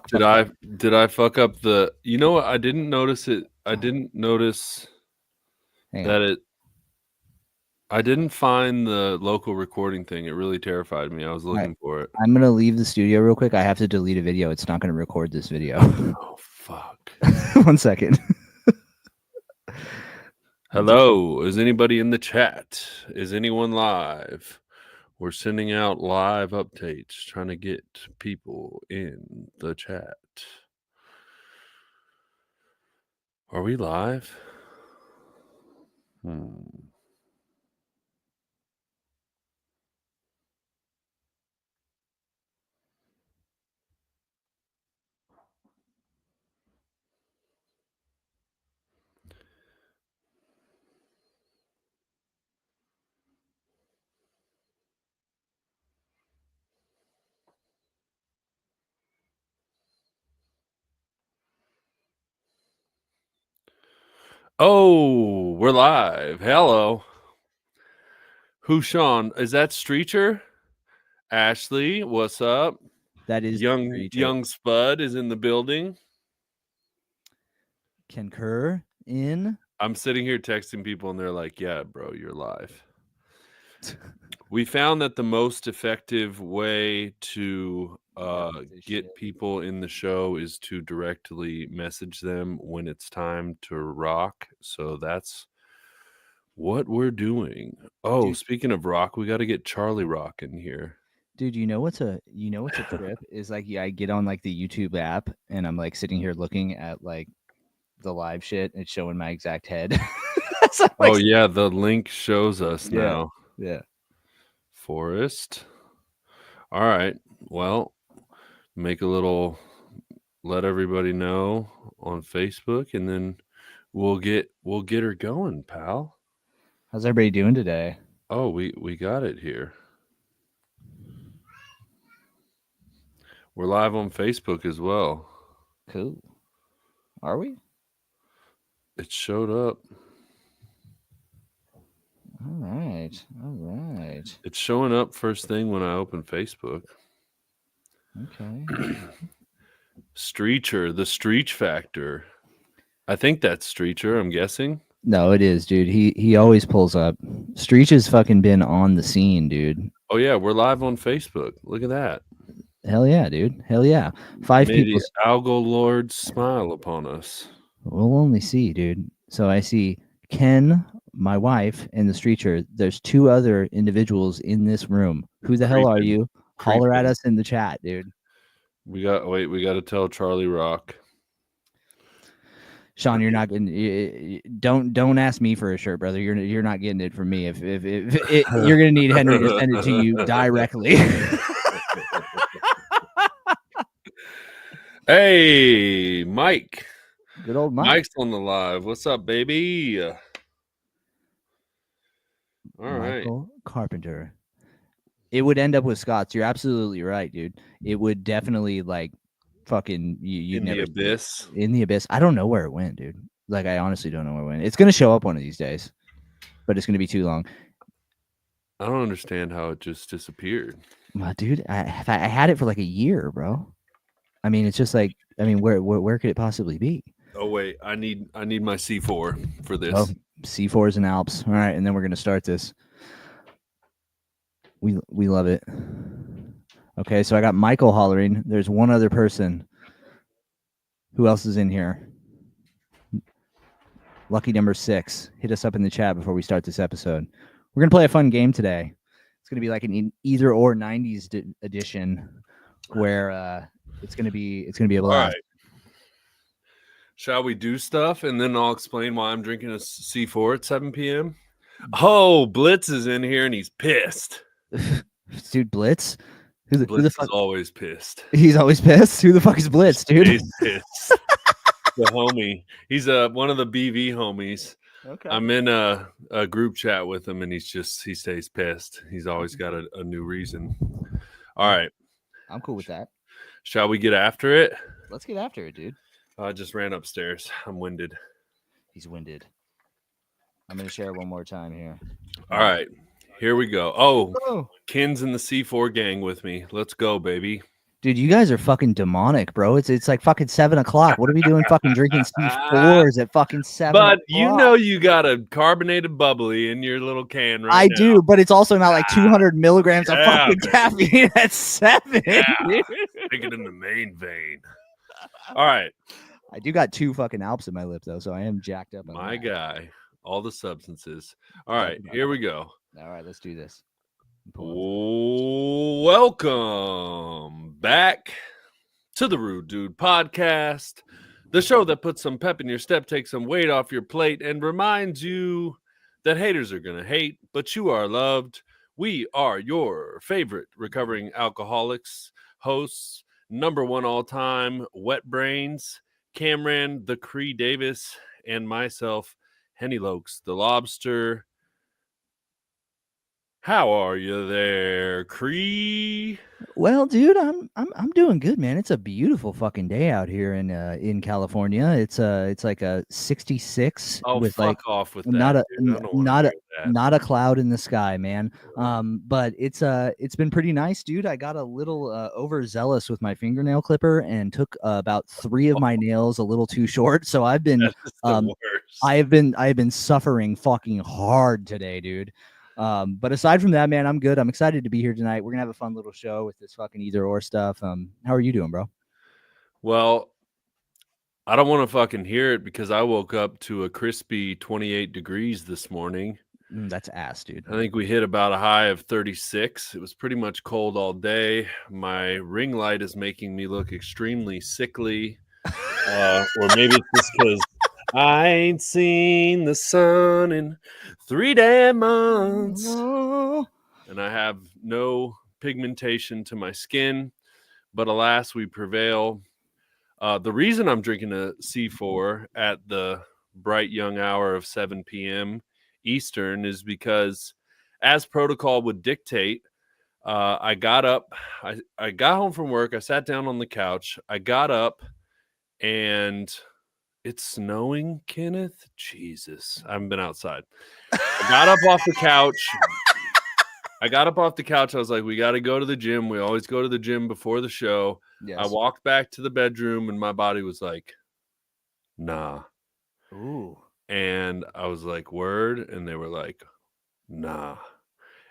Did I fuck up the? You know what? I didn't notice it. I didn't notice that it. I didn't find the local recording thing. It really terrified me. I was looking for it. I'm gonna leave the studio real quick. I have to delete a video. It's not gonna record this video. Oh fuck! 1 second. Hello, is anybody in the chat? Is anyone live? We're sending out live updates, trying to get people in the chat. Are we live? Oh, we're live. Hello. Who's Sean? Is that Streecher? Ashley, what's up? That is young Spud is in the building. Concur in. I'm sitting here texting people and they're like, yeah, bro, you're live. We found that the most effective way to get people in the show is to directly message them when it's time to rock. So that's what we're doing. Oh, dude, speaking of rock, we got to get Charlie Rock in here. Dude, you know what's a trip is like, I get on like the YouTube app and I'm like sitting here looking at like the live shit. It's showing my exact head. So like, oh yeah, the link shows us now. Yeah. Forrest. All right. Well, let everybody know on Facebook, and then we'll get her going, pal. How's everybody doing today? Oh, we got it here. We're live on Facebook as well. Cool. Are we? It showed up. All right. It's showing up first thing when I open Facebook. Okay. Streecher, the Streech Factor. I think that's Streecher, I'm guessing. No, it is, dude. He always pulls up. Streech has fucking been on the scene, dude. Oh yeah, we're live on Facebook. Look at that. Hell yeah, dude. Hell yeah. 5 people. Algo Lords smile upon us. We'll only see, dude. So I see Ken, my wife, and the Streecher. There's 2 other individuals in this room. Who the hell are you? Holler at us in the chat, dude. We got to tell Charlie Rock. Sean, you're not getting. Don't ask me for a shirt, brother. You're not getting it from me. If you're gonna need Henry to send it to you directly. Hey, Mike. Good old Mike. Mike's on the live. What's up, baby? All Michael Carpenter. It would end up with Scott's. You're absolutely right, dude. It would definitely like fucking you in never the abyss. In the abyss. I don't know where it went, dude. Like I honestly don't know where it went. It's gonna show up one of these days, but it's gonna be too long. I don't understand how it just disappeared. Dude, I had it for like a year, bro. I mean, it's just like, I mean, where could it possibly be? Oh wait, I need my C4 for this. Oh, C4s and Alps. All right, and then we're gonna start this. We love it. Okay, so I got Michael hollering. There's one other person. Who else is in here? Lucky number 6. Hit us up in the chat before we start this episode. We're gonna play a fun game today. It's gonna be like an either or 90s edition, where it's gonna be a blast. All right. Shall we do stuff and then I'll explain why I'm drinking a C4 at 7 p.m. Oh, Blitz is in here and he's pissed. Dude, Blitz? Blitz who the fuck? Is always pissed. He's always pissed? Who the fuck is Blitz, dude? He's pissed. The homie. He's one of the BV homies. Okay. I'm in a group chat with him and he stays pissed. He's always got a new reason. All right. I'm cool with that. Shall we get after it? Let's get after it, dude. I just ran upstairs. I'm winded. He's winded. I'm going to share it one more time here. All right. Here we go. Oh, Ken's in the C4 gang with me. Let's go, baby. Dude, you guys are fucking demonic, bro. It's like fucking 7 o'clock. What are we doing fucking drinking C4s at fucking 7 But o'clock? you know you got a carbonated bubbly in your little can right I now. do, but it's also not like 200 milligrams of yeah, fucking baby. caffeine at 7. Yeah. dude. Take it in the main vein. All right. I do got 2 fucking Alps in my lip though, so I am jacked up. on My that. guy. All the substances. All right, here we go. All right, let's do this. Welcome back to the Rude Dude Podcast, the show that puts some pep in your step, takes some weight off your plate, and reminds you that haters are going to hate, but you are loved. We are your favorite recovering alcoholics, hosts, number one all time, Wet Brains, Cameron, the Cree Davis, and myself, Henny Lokes, the Lobster. How are you there, Cree? Well, dude, I'm doing good, man. It's a beautiful fucking day out here in California. It's like a 66 Oh, with fuck like off with not that. a Dude. I don't wanna hear that. not a cloud in the sky, man. But it's been pretty nice, dude. I got a little overzealous with my fingernail clipper and took about 3 of my nails a little too short. So I've been That is the worst. I have been suffering fucking hard today, dude. But aside from that, man, I'm good. I'm excited to be here tonight. We're gonna have a fun little show with this fucking either or stuff. How are you doing, bro? Well, I don't want to fucking hear it because I woke up to a crispy 28 degrees this morning. That's ass, dude. I think we hit about a high of 36. It was pretty much cold all day. My ring light is making me look extremely sickly. Or maybe it's just because I ain't seen the sun in 3 damn months. And I have no pigmentation to my skin. But alas, we prevail. The reason I'm drinking a C4 at the bright young hour of 7 p.m. Eastern is because, as protocol would dictate, I got up. I got home from work. I sat down on the couch. I got up, and it's snowing, Kenneth. Jesus, I haven't been outside. I got up off the couch. I was like, we got to go to the gym. We always go to the gym before the show. Yes. I walked back to the bedroom, and my body was like, nah. Ooh. And I was like, word? And they were like, nah.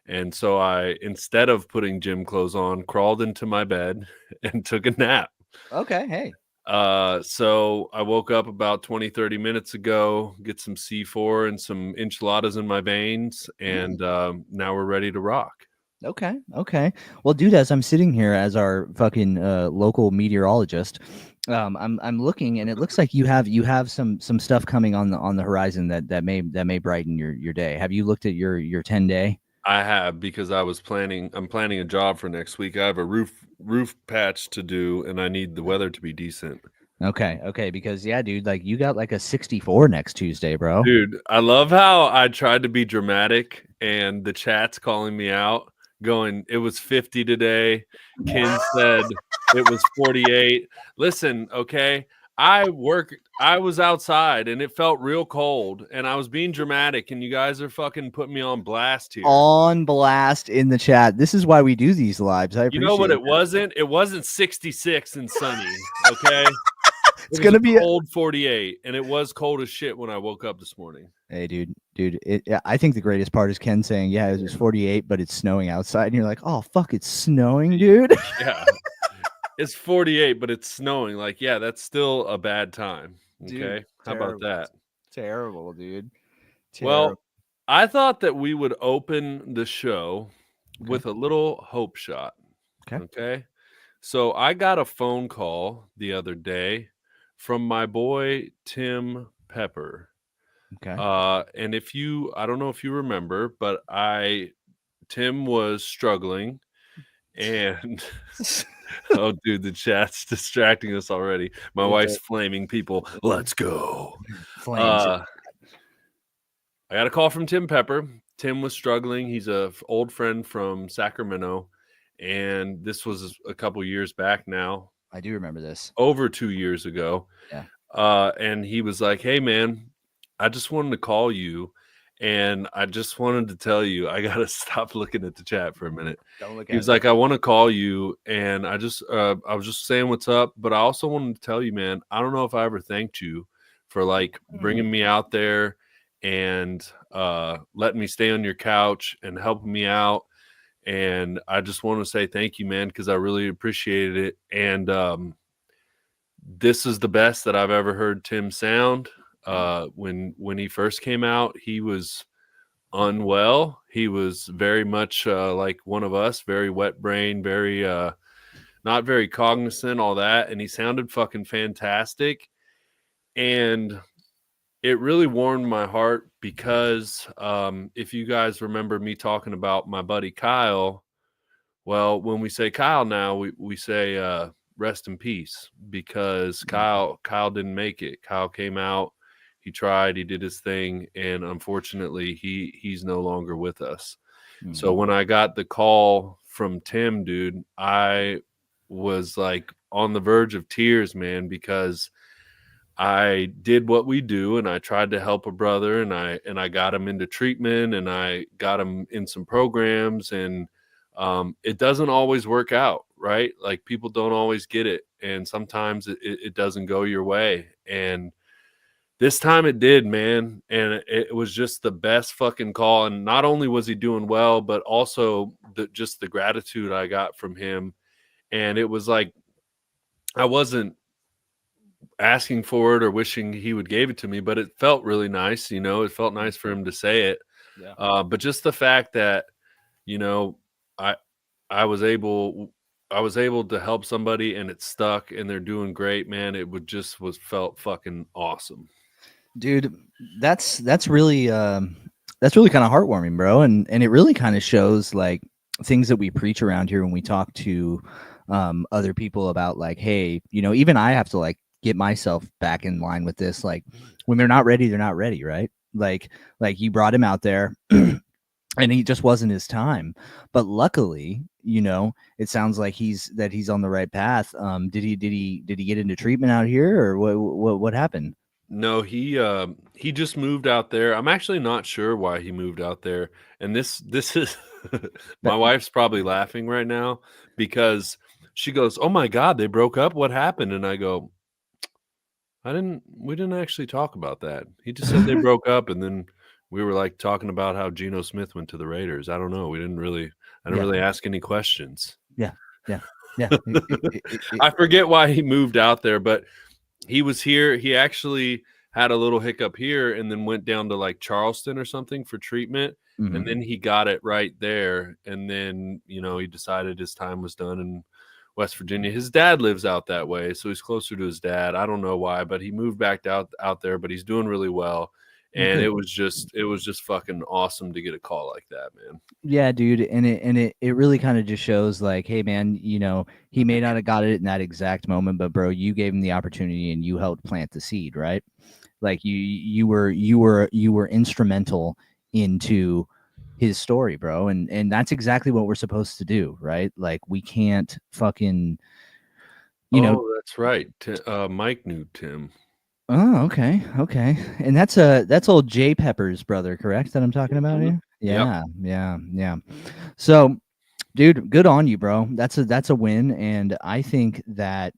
And so I, instead of putting gym clothes on, crawled into my bed and took a nap. Okay. Hey. So I woke up about 20-30 minutes ago, get some C4 and some enchiladas in my veins, and now we're ready to rock. Okay. Well, dude, as I'm sitting here as our fucking local meteorologist, I'm looking, and it looks like you have some stuff coming on the horizon that may brighten your day. Have you looked at your 10-day? I have, because I'm planning a job for next week. I have a roof patch to do, and I need the weather to be decent. Okay, because yeah, dude, like you got like a 64 next Tuesday, bro. Dude, I love how I tried to be dramatic, and the chat's calling me out, going, it was 50 today. Ken said it was 48. Listen, okay, I was outside and it felt real cold, and I was being dramatic, and you guys are fucking putting me on blast here. On blast in the chat. This is why we do these lives. I appreciate You know what? it wasn't. It wasn't 66 and sunny. Okay, it's gonna be cold 48, and it was cold as shit when I woke up this morning. Hey, dude. I think the greatest part is Ken saying, "Yeah, it was 48, but it's snowing outside," and you're like, "Oh fuck, it's snowing, dude." Yeah, it's 48, but it's snowing. Like, yeah, that's still a bad time. Okay, Dude, how about that? Terrible, dude. Well, I thought that we would open the show with a little hope shot. Okay. So I got a phone call the other day from my boy Tim Pepper. Okay. And I don't know if you remember, but Tim was struggling, and oh, dude, the chat's distracting us already. My wife's flaming people. Let's go. Flames. I got a call from Tim Pepper. Tim was struggling. He's an old friend from Sacramento, and this was a couple years back now. I do remember this. Over 2 years ago. Yeah. And he was like, hey, man, I just wanted to call you And I just wanted to tell you, I gotta stop looking at the chat for a minute. Don't look He was like, I want to call you, and I was just saying what's up, but I also wanted to tell you, man, I don't know if I ever thanked you for like bringing me out there and letting me stay on your couch and helping me out. And I just want to say thank you, man, because I really appreciated it. And this is the best that I've ever heard Tim sound. When he first came out, he was unwell. He was very much like one of us, very wet brain, very not very cognizant, all that. And he sounded fucking fantastic. And it really warmed my heart because if you guys remember me talking about my buddy Kyle, well, when we say Kyle now, we say rest in peace, because Kyle didn't make it. Kyle came out, he tried, he did his thing, and unfortunately he's no longer with us. Mm-hmm. So when I got the call from Tim, dude, I was like on the verge of tears, man, because I did what we do, and I tried to help a brother, and I got him into treatment, and I got him in some programs, and it doesn't always work out, right? Like, people don't always get it, and sometimes it doesn't go your way. And this time it did, man. And it was just the best fucking call. And not only was he doing well, but also just the gratitude I got from him. And it was like, I wasn't asking for it or wishing he would give it to me, but it felt really nice. You know, it felt nice for him to say it. Yeah. But just the fact that, you know, I was able to help somebody and it stuck and they're doing great, man. It felt fucking awesome. Dude, that's really kind of heartwarming, bro. And it really kind of shows like things that we preach around here when we talk to other people about like, hey, you know, even I have to like get myself back in line with this. Like, when they're not ready, right? Like you brought him out there and he just wasn't his time. But luckily, you know, it sounds like he's on the right path. Did he get into treatment out here, or what happened? No, he just moved out there. I'm actually not sure why he moved out there. And this is my wife's probably laughing right now because she goes, "Oh my God, they broke up. What happened?" And I go, we didn't actually talk about that. He just said they broke up, and then we were like talking about how Geno Smith went to the Raiders. I don't know. I didn't really ask any questions. Yeah. I forget why he moved out there, but he was here. He actually had a little hiccup here and then went down to like Charleston or something for treatment. Mm-hmm. And then he got it right there. And then, you know, he decided his time was done in West Virginia. His dad lives out that way, so he's closer to his dad. I don't know why, but he moved back out there, but he's doing really well. And it was just fucking awesome to get a call like that, man. Yeah, dude. And it really kind of just shows like, hey man, you know, he may not have got it in that exact moment, but bro, you gave him the opportunity and you helped plant the seed, right? Like you were instrumental into his story, bro. And that's exactly what we're supposed to do, right? Like, we can't fucking, you know. That's right. Mike knew Tim. Oh, okay. And that's old Jay Pepper's brother, correct? That I'm talking about here? Yeah. Yep. Yeah. So, dude, good on you, bro. That's a win. And I think that,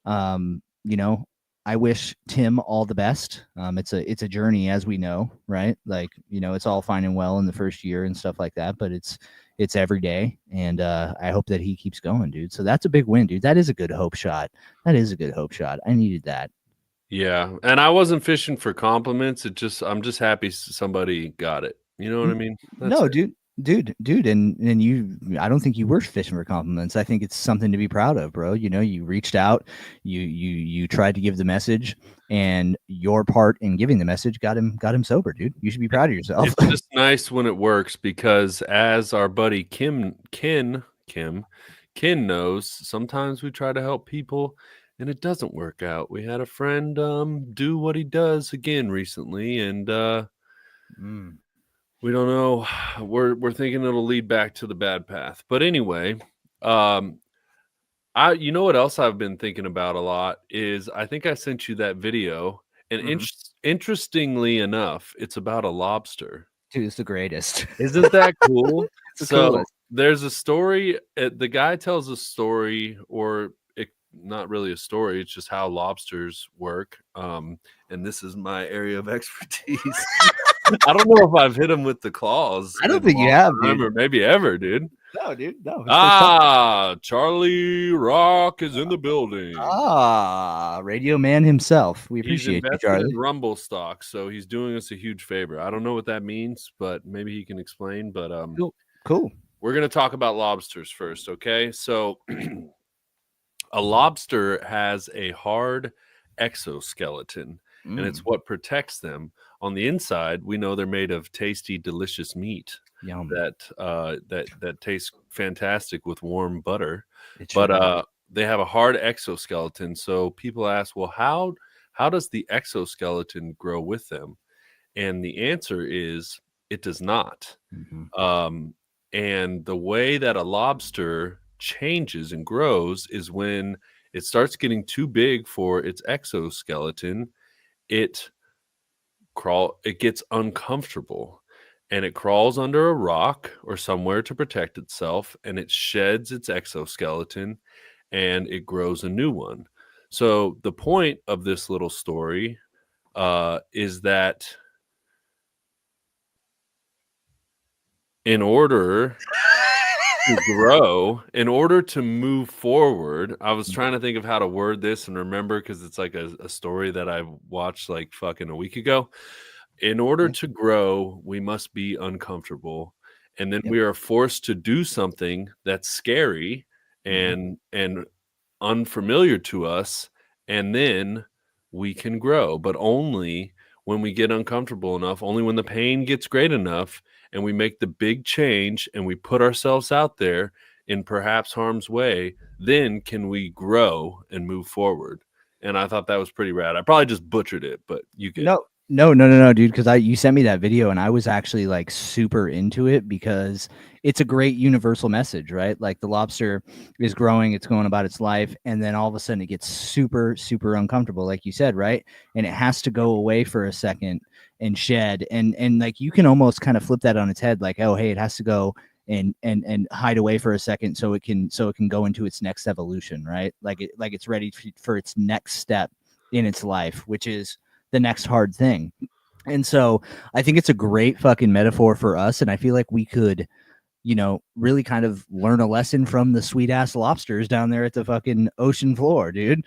you know, I wish Tim all the best. It's a journey, as we know, right? Like, you know, it's all fine and well in the first year and stuff like that, but it's every day. And I hope that he keeps going, dude. So that's a big win, dude. That is a good hope shot. I needed that. Yeah, and I wasn't fishing for compliments. I'm just happy somebody got it. You know what I mean? That's dude, and you, I don't think you were fishing for compliments. I think it's something to be proud of, bro. You know, you reached out, you tried to give the message, and your part in giving the message got him sober, dude. You should be proud of yourself. It's just nice when it works, because as our buddy Ken knows, sometimes we try to help people and it doesn't work out. We had a friend do what he does again recently, and we don't know. We're thinking it'll lead back to the bad path. But anyway, you know what else I've been thinking about a lot is, I think I sent you that video, and interestingly enough, it's about a lobster. Dude, it's the greatest. Isn't that cool? The So coolest. there's a story. The guy tells a story, or not really a story. It's just how lobsters work. And this is my area of expertise. I don't know if I've hit him with the claws. I don't in a think you long have, time, dude. or maybe ever, dude. No, dude. No. it's first time. Charlie Rock is in the building. Radio man himself. We He's appreciate you, invested Charlie. in Rumble stock, so he's doing us a huge favor. I don't know what that means, but maybe he can explain. But Cool. we're going to talk about lobsters first, okay? So a lobster has a hard exoskeleton, and it's what protects them. On the inside, we know they're made of tasty, delicious meat Yum. that tastes fantastic with warm butter. It's But true. they have a hard exoskeleton. So people ask, well, how does the exoskeleton grow with them? And the answer is it does not. Mhm. And the way that a lobster changes and grows is when it starts getting too big for its exoskeleton, it gets uncomfortable, and it crawls under a rock or somewhere to protect itself, and it sheds its exoskeleton and it grows a new one. So the point of this little story is that in order to grow, in order to move forward, I was trying to think of how to word this and remember, because it's like a story that I watched like fucking a week ago. In order to grow, we must be uncomfortable, and then we are forced to do something that's scary and unfamiliar to us, and then we can grow, but only when we get uncomfortable enough, only when the pain gets great enough and we make the big change and we put ourselves out there in perhaps harm's way, then can we grow and move forward. And I thought that was pretty rad. I probably just butchered it, but you get it. No, dude. Because you sent me that video, and I was actually like super into it because it's a great universal message, right? Like the lobster is growing, it's going about its life, and then all of a sudden it gets super, super uncomfortable, like you said, right? And it has to go away for a second and shed, and like you can almost kind of flip that on its head, like, oh, hey, it has to go and hide away for a second so it can go into its next evolution, right? Like it's ready for its next step in its life, which is the next hard thing. And so I think it's a great fucking metaphor for us. And I feel like we could, really kind of learn a lesson from the sweet ass lobsters down there at the fucking ocean floor, dude.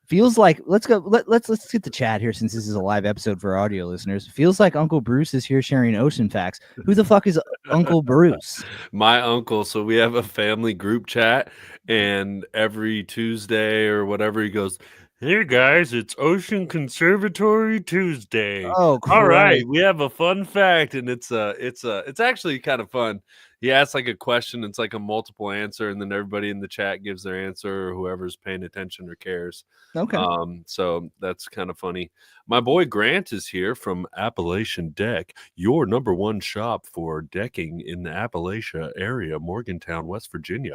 Feels like let's get the chat here, since this is a live episode for audio listeners. Feels like Uncle Bruce is here sharing ocean facts. Who the fuck is Uncle Bruce? My uncle. So we have a family group chat, and every Tuesday or whatever he goes, "Hey guys, it's Ocean Conservatory Tuesday. Oh, All right, Christ. we have a fun fact," and it's actually kind of fun. He asks like a question, it's like a multiple answer, and then everybody in the chat gives their answer, or whoever's paying attention or cares. Okay. So that's kind of funny. My boy Grant is here from Appalachian Deck, your number one shop for decking in the Appalachia area, Morgantown, West Virginia.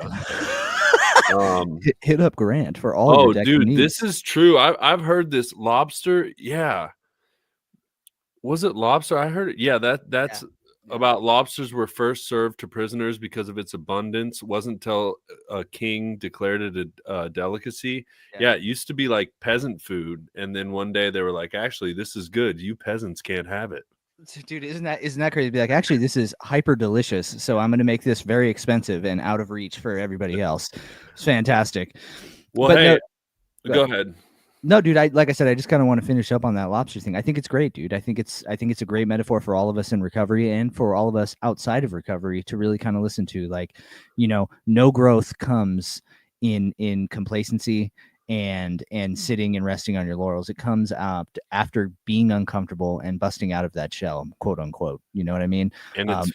Hit up Grant for all your decking needs. This is true. I've heard this lobster. Yeah. Was it lobster? I heard it. Yeah, that's about lobsters were first served to prisoners because of its abundance. Wasn't until a king declared it a delicacy. Yeah, it used to be like peasant food, and then one day they were like, actually, this is good. You peasants can't have it. Dude, isn't that crazy to be like, actually, this is hyper delicious, so I'm going to make this very expensive and out of reach for everybody else. It's fantastic. Well, but hey, go ahead. No, dude, like I said, I just kind of want to finish up on that lobster thing. I think it's great, dude. I think it's a great metaphor for all of us in recovery and for all of us outside of recovery to really kind of listen to. Like, no growth comes in complacency and sitting and resting on your laurels. It comes out after being uncomfortable and busting out of that shell, quote unquote. You know what I mean? And it's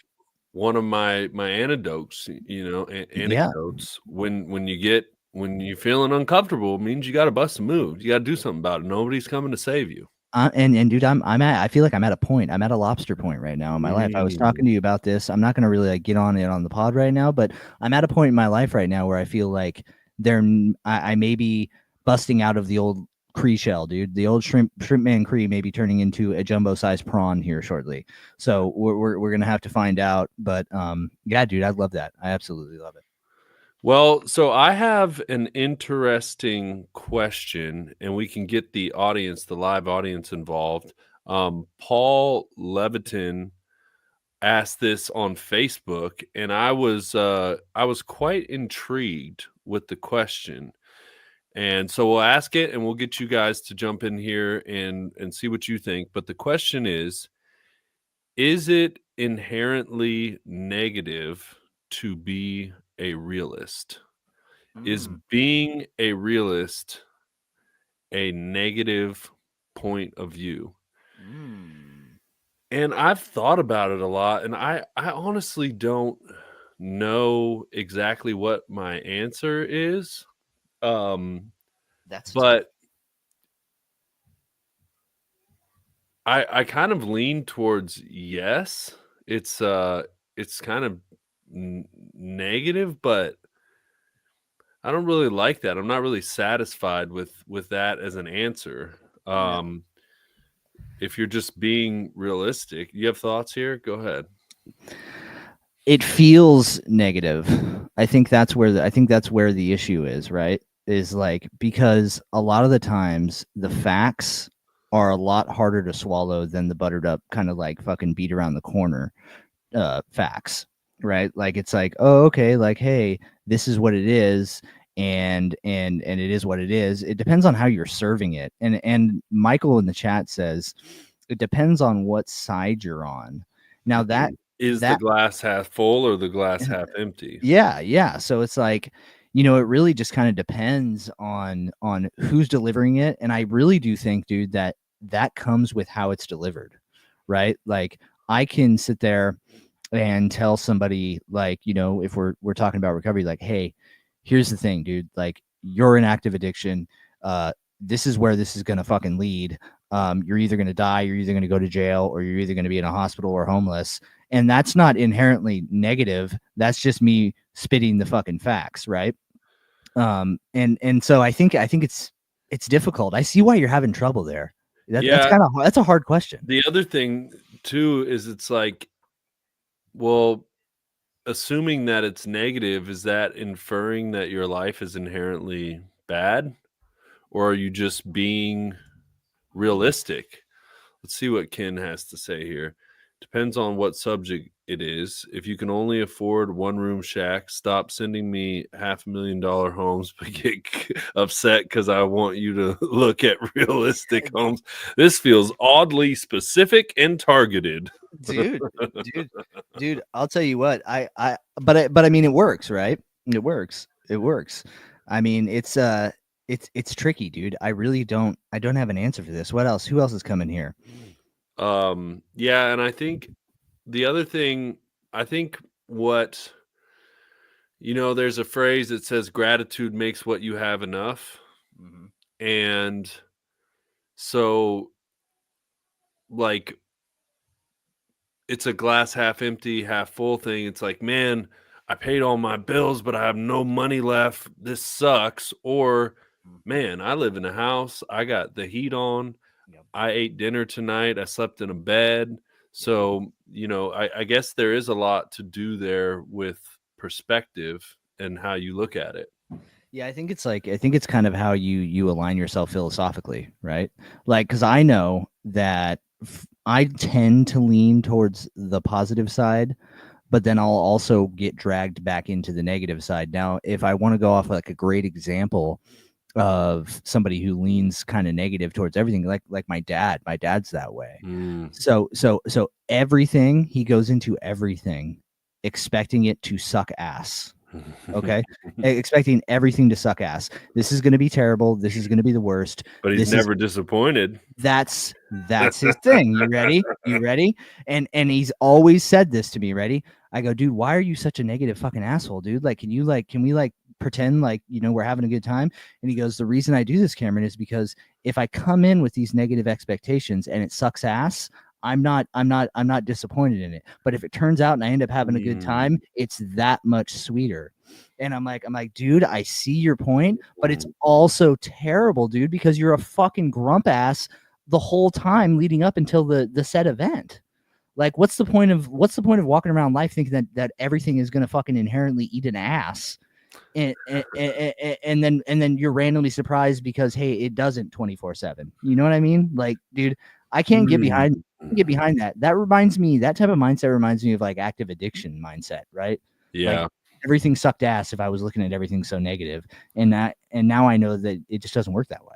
one of my anecdotes, anecdotes. Yeah. When you're feeling uncomfortable, it means you got to bust a move. You got to do something about it. Nobody's coming to save you. And dude, I feel like I'm at a point. I'm at a lobster point right now in my life. I was talking to you about this. I'm not going to really like get on it on the pod right now, but I'm at a point in my life right now where I feel like I may be busting out of the old Cree shell, dude. The old shrimp man Cree may be turning into a jumbo sized prawn here shortly. So we're gonna have to find out. But yeah, dude, I love that. I absolutely love it. Well, so I have an interesting question, and we can get the audience, the live audience, involved. Paul Leviton asked this on Facebook, and I was quite intrigued with the question. And so we'll ask it, and we'll get you guys to jump in here and see what you think. But the question is it inherently negative to be a realist? Is being a realist a negative point of view? And I've thought about it a lot, and I honestly don't know exactly what my answer is. But I kind of lean towards yes. It's kind of negative, but I don't really like that. I'm not really satisfied with that as an answer. If you're just being realistic, you have thoughts here? Go ahead. It feels negative. I think that's where the issue is, right? Is like, because a lot of the times the facts are a lot harder to swallow than the buttered up kind of like fucking beat around the corner facts, right? Like, it's like, oh, okay, like, hey, this is what it is, and it is what it is. It depends on how you're serving it. And Michael in the chat says it depends on what side you're on. Now that is the glass half full or the glass half empty? Yeah. So it's like, you know, it really just kind of depends on who's delivering it. And I really do think, dude, that comes with how it's delivered, right? Like, I can sit there and tell somebody, like, you know, if we're talking about recovery, like, hey, here's the thing, dude, like, you're in active addiction. This is where this is going to fucking lead. You're either going to die, you're either going to go to jail, or you're either going to be in a hospital or homeless. And that's not inherently negative. That's just me spitting the fucking facts, right? And so I think it's difficult. I see why you're having trouble there. That's a hard question. The other thing too is, it's like, well, assuming that it's negative, is that inferring that your life is inherently bad, or are you just being realistic? Let's see what Ken has to say here. Depends on what subject it is. If you can only afford one-room shack, stop sending me $500,000 homes, but get upset because I want you to look at realistic homes. This feels oddly specific and targeted. Dude, I'll tell you what, but I mean, it works, right? It works. I mean, it's tricky, dude. I don't have an answer for this. What else? Who else is coming here? Yeah, and I think the other thing, what, you know, there's a phrase that says gratitude makes what you have enough. And so, like, it's a glass half empty, half full thing. It's like, man, I paid all my bills, but I have no money left. This sucks. Or, man, I live in a house. I got the heat on. I ate dinner tonight. I slept in a bed. So, you know, I guess there is a lot to do there with perspective and how you look at it. Yeah, I think it's kind of how you align yourself philosophically, right? Like, because I know that I tend to lean towards the positive side, but then I'll also get dragged back into the negative side. Now, if I want to go off like a great example of somebody who leans kind of negative towards everything, like my dad's that way. So everything, he goes into everything expecting it to suck ass. Okay. Expecting everything to suck ass. This is going to be terrible. This is going to be the worst. But he's never disappointed. That's his thing. You ready? And he's always said this to me. Ready? I go, dude, why are you such a negative fucking asshole, dude? Like, can we pretend like, you know, we're having a good time? And he goes, the reason I do this, Cameron, is because if I come in with these negative expectations and it sucks ass, I'm not disappointed in it. But if it turns out and I end up having a good time, it's that much sweeter. And I'm like, dude, I see your point, but it's also terrible, dude, because you're a fucking grump ass the whole time leading up until the said event. Like, what's the point of walking around life thinking that everything is gonna fucking inherently eat an ass, and then you're randomly surprised because hey, it doesn't 24/7. You know what I mean? Like, dude, I can't get behind that. That type of mindset reminds me of like active addiction mindset, right? Yeah. Like, everything sucked ass if I was looking at everything so negative, and now I know that it just doesn't work that way.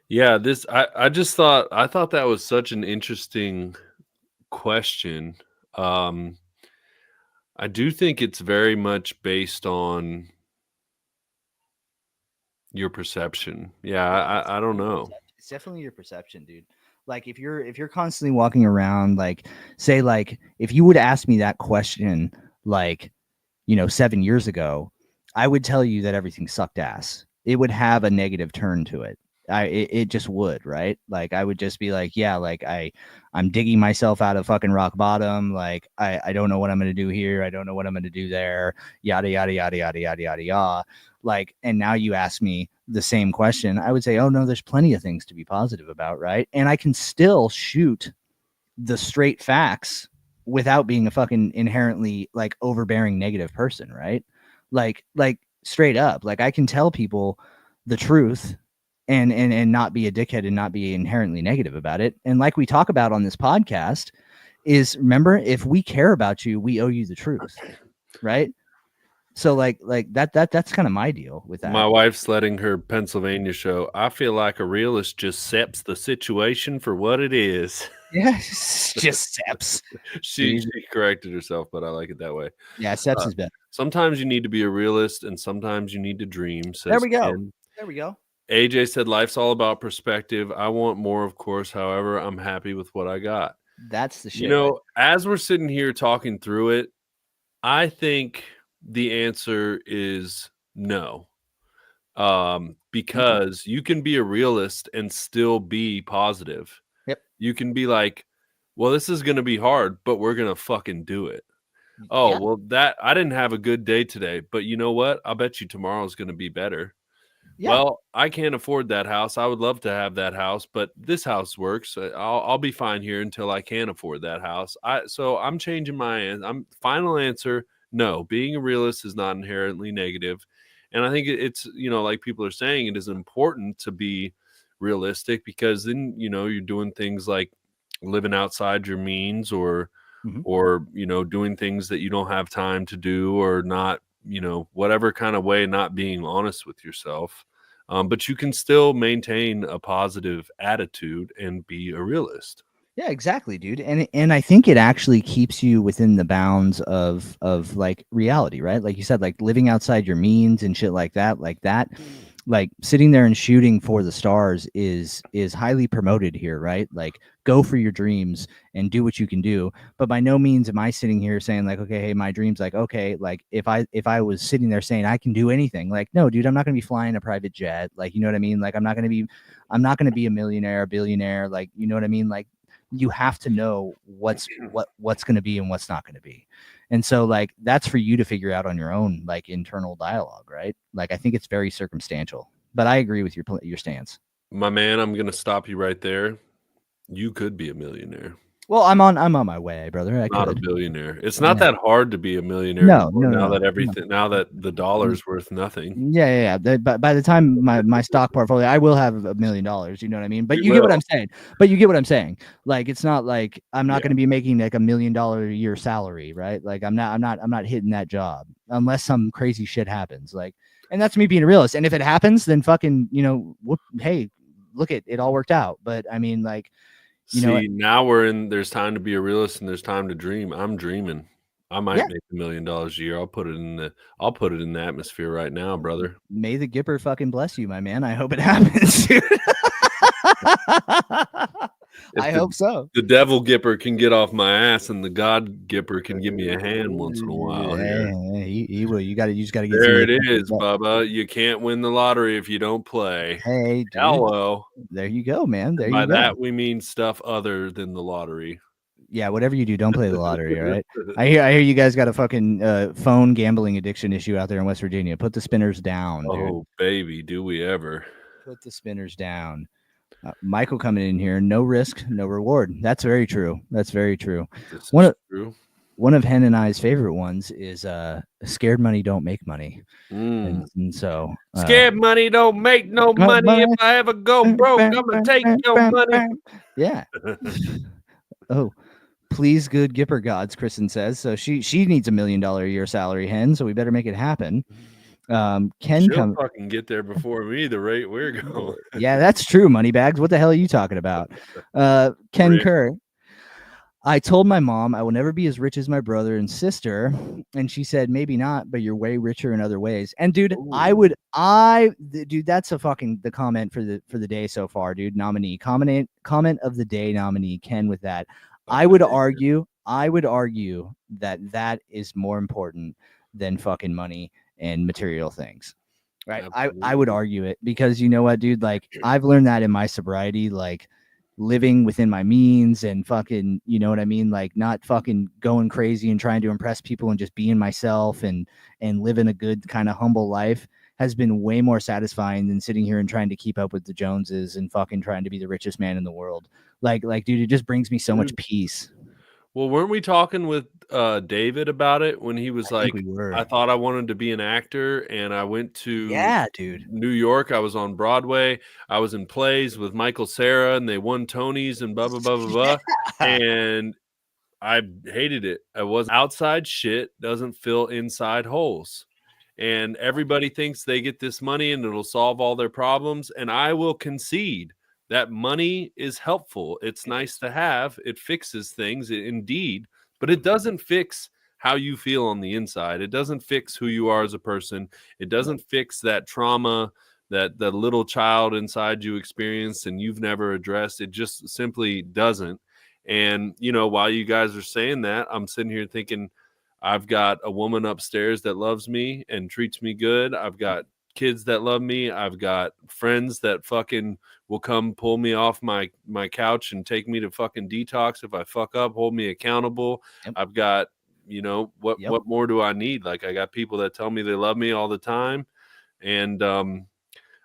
Yeah, I thought that was such an interesting question. I do think it's very much based on your perception. Yeah, I don't know. It's definitely your perception, dude. Like, if you're constantly walking around, like, say, like, if you would ask me that question, like, 7 years ago, I would tell you that everything sucked ass. It would have a negative turn to it. It just would, right? Like, I would just be like, yeah, like I'm digging myself out of fucking rock bottom. Like, I don't know what I'm gonna do here. I don't know what I'm gonna do there. Yada yada yada yada yada yada yada. Like, and now you ask me the same question, I would say, oh no, there's plenty of things to be positive about, right? And I can still shoot the straight facts without being a fucking inherently like overbearing negative person, right? Like straight up, like I can tell people the truth and not be a dickhead and not be inherently negative about it. And like we talk about on this podcast is, remember, if we care about you, we owe you the truth, right? So like that's kind of my deal with that. My wife's letting her Pennsylvania show. I feel like a realist just accepts the situation for what it is. Yeah, just steps. She corrected herself, but I like it that way. Yeah, steps is better. Sometimes you need to be a realist, and sometimes you need to dream. There we go. There we go. AJ said, "Life's all about perspective. I want more, of course. However, I'm happy with what I got." That's the shit. You know, as we're sitting here talking through it, I think the answer is no. Because you can be a realist and still be positive. Yep. You can be like, well, this is going to be hard, but we're going to fucking do it. Oh, yeah. Well, I didn't have a good day today, but you know what? I bet you tomorrow is going to be better. Yeah. Well, I can't afford that house. I would love to have that house, but this house works. I'll be fine here until I can afford that house. So I'm changing my final answer. No, being a realist is not inherently negative. And I think it's, like people are saying, it is important to be realistic, because then, you're doing things like living outside your means or doing things that you don't have time to do, or not, whatever kind of way, not being honest with yourself. But you can still maintain a positive attitude and be a realist. Yeah, exactly, dude. And I think it actually keeps you within the bounds of like reality, right? Like you said, like living outside your means and shit like that, like sitting there and shooting for the stars is highly promoted here, right? Like, go for your dreams and do what you can do. But by no means am I sitting here saying like, okay, hey, my dreams, like, okay, like if I was sitting there saying I can do anything, like, no, dude, I'm not gonna be flying a private jet, like, you know what I mean? Like, I'm not gonna be a millionaire, a billionaire, like, you know what I mean? Like, you have to know what's going to be and what's not going to be. And so like, that's for you to figure out on your own, like internal dialogue, right? Like, I think it's very circumstantial, but I agree with your stance. My man, I'm going to stop you right there. You could be a millionaire. Well, I'm on my way, brother. I not could. A billionaire. It's not that hard to be a millionaire. No, now that the dollar's worth nothing. Yeah. But by the time my stock portfolio, I will have $1 million. You know what I mean? But you get what I'm saying. Like, it's not like I'm not going to be making like $1 million a year salary, right? Like, I'm not hitting that job unless some crazy shit happens. Like, and that's me being a realist. And if it happens, then fucking, hey, look, it all worked out. But I mean, like, now there's time to be a realist and there's time to dream. I'm dreaming. I might make $1 million a year. I'll put it in the atmosphere right now, brother. May the Gipper fucking bless you, my man. I hope it happens. I hope so. The devil Gipper can get off my ass, and the God Gipper can give me a hand once in a while. Here. He will. You just got to get. There it is, Bubba. You can't win the lottery if you don't play. Hey, dude. Hello. There you go, man. There By you go. that we mean stuff other than the lottery. Yeah, whatever you do, don't play the lottery, all right? I hear you guys got a fucking phone gambling addiction issue out there in West Virginia. Put the spinners down, dude. Oh, baby, do we ever. Put the spinners down. Michael coming in here, no risk, no reward. That's very true. That's very true. One of Hen and I's favorite ones is scared money don't make money. And so scared money don't make no money. If I ever go broke, I'm gonna take your money. Yeah. Oh, please, good Gipper gods, Kristen says. So she needs $1 million a year salary, Hen. So we better make it happen. Ken come fucking get there before me. The rate we're going. Yeah, that's true. Moneybags. What the hell are you talking about? Ken Kerr. I told my mom I will never be as rich as my brother and sister, and she said maybe not, but you're way richer in other ways. And dude, Ooh. Dude, that's the comment for the day so far, dude. Nominee comment of the day nominee, Ken, with that. I would argue that is more important than fucking money and material things. Right. I would argue it because you know what, dude, like I've learned that in my sobriety, like living within my means and fucking, you know what I mean? Like not fucking going crazy and trying to impress people and just being myself and living a good kind of humble life has been way more satisfying than sitting here and trying to keep up with the Joneses and fucking trying to be the richest man in the world. Like, dude, it just brings me so much peace. Well, weren't we talking with David about it when he was like, I thought I wanted to be an actor and I went to New York. I was on Broadway. I was in plays with Michael Cera and they won Tonys and blah, blah, blah, blah, blah. And I hated it. I was outside shit doesn't fill inside holes. And everybody thinks they get this money and it'll solve all their problems. And I will concede that money is helpful. It's nice to have. It fixes things, indeed, but it doesn't fix how you feel on the inside. It doesn't fix who you are as a person. It doesn't fix that trauma that the little child inside you experienced and you've never addressed. It just simply doesn't. And, you know, while you guys are saying that, I'm sitting here thinking, I've got a woman upstairs that loves me and treats me good. I've got kids that love me. I've got friends that fucking will come pull me off my couch and take me to fucking detox if I fuck up, hold me accountable. Yep. I've got, you know, what more do I need? Like I got people that tell me they love me all the time. And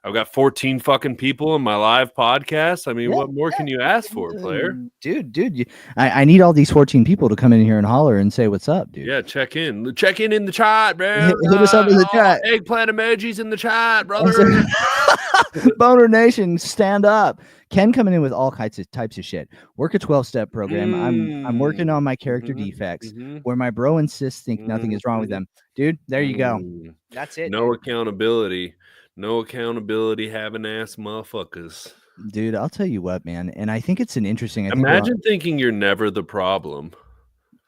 I've got 14 fucking people in my live podcast. I mean, what more can you ask for, player? Dude, I need all these 14 people to come in here and holler and say what's up, dude. Yeah, check in the chat, bro. Hit us up in the chat. Eggplant emojis in the chat, brother. Boner Nation, stand up. Ken coming in with all types of shit. Work a 12-step program. I'm working on my character defects where my bro and sis think nothing is wrong with them. Dude, there you go. That's it. No accountability. No accountability, having ass motherfuckers. Dude, I'll tell you what, man. And I think it's an interesting. Imagine thinking you're never the problem.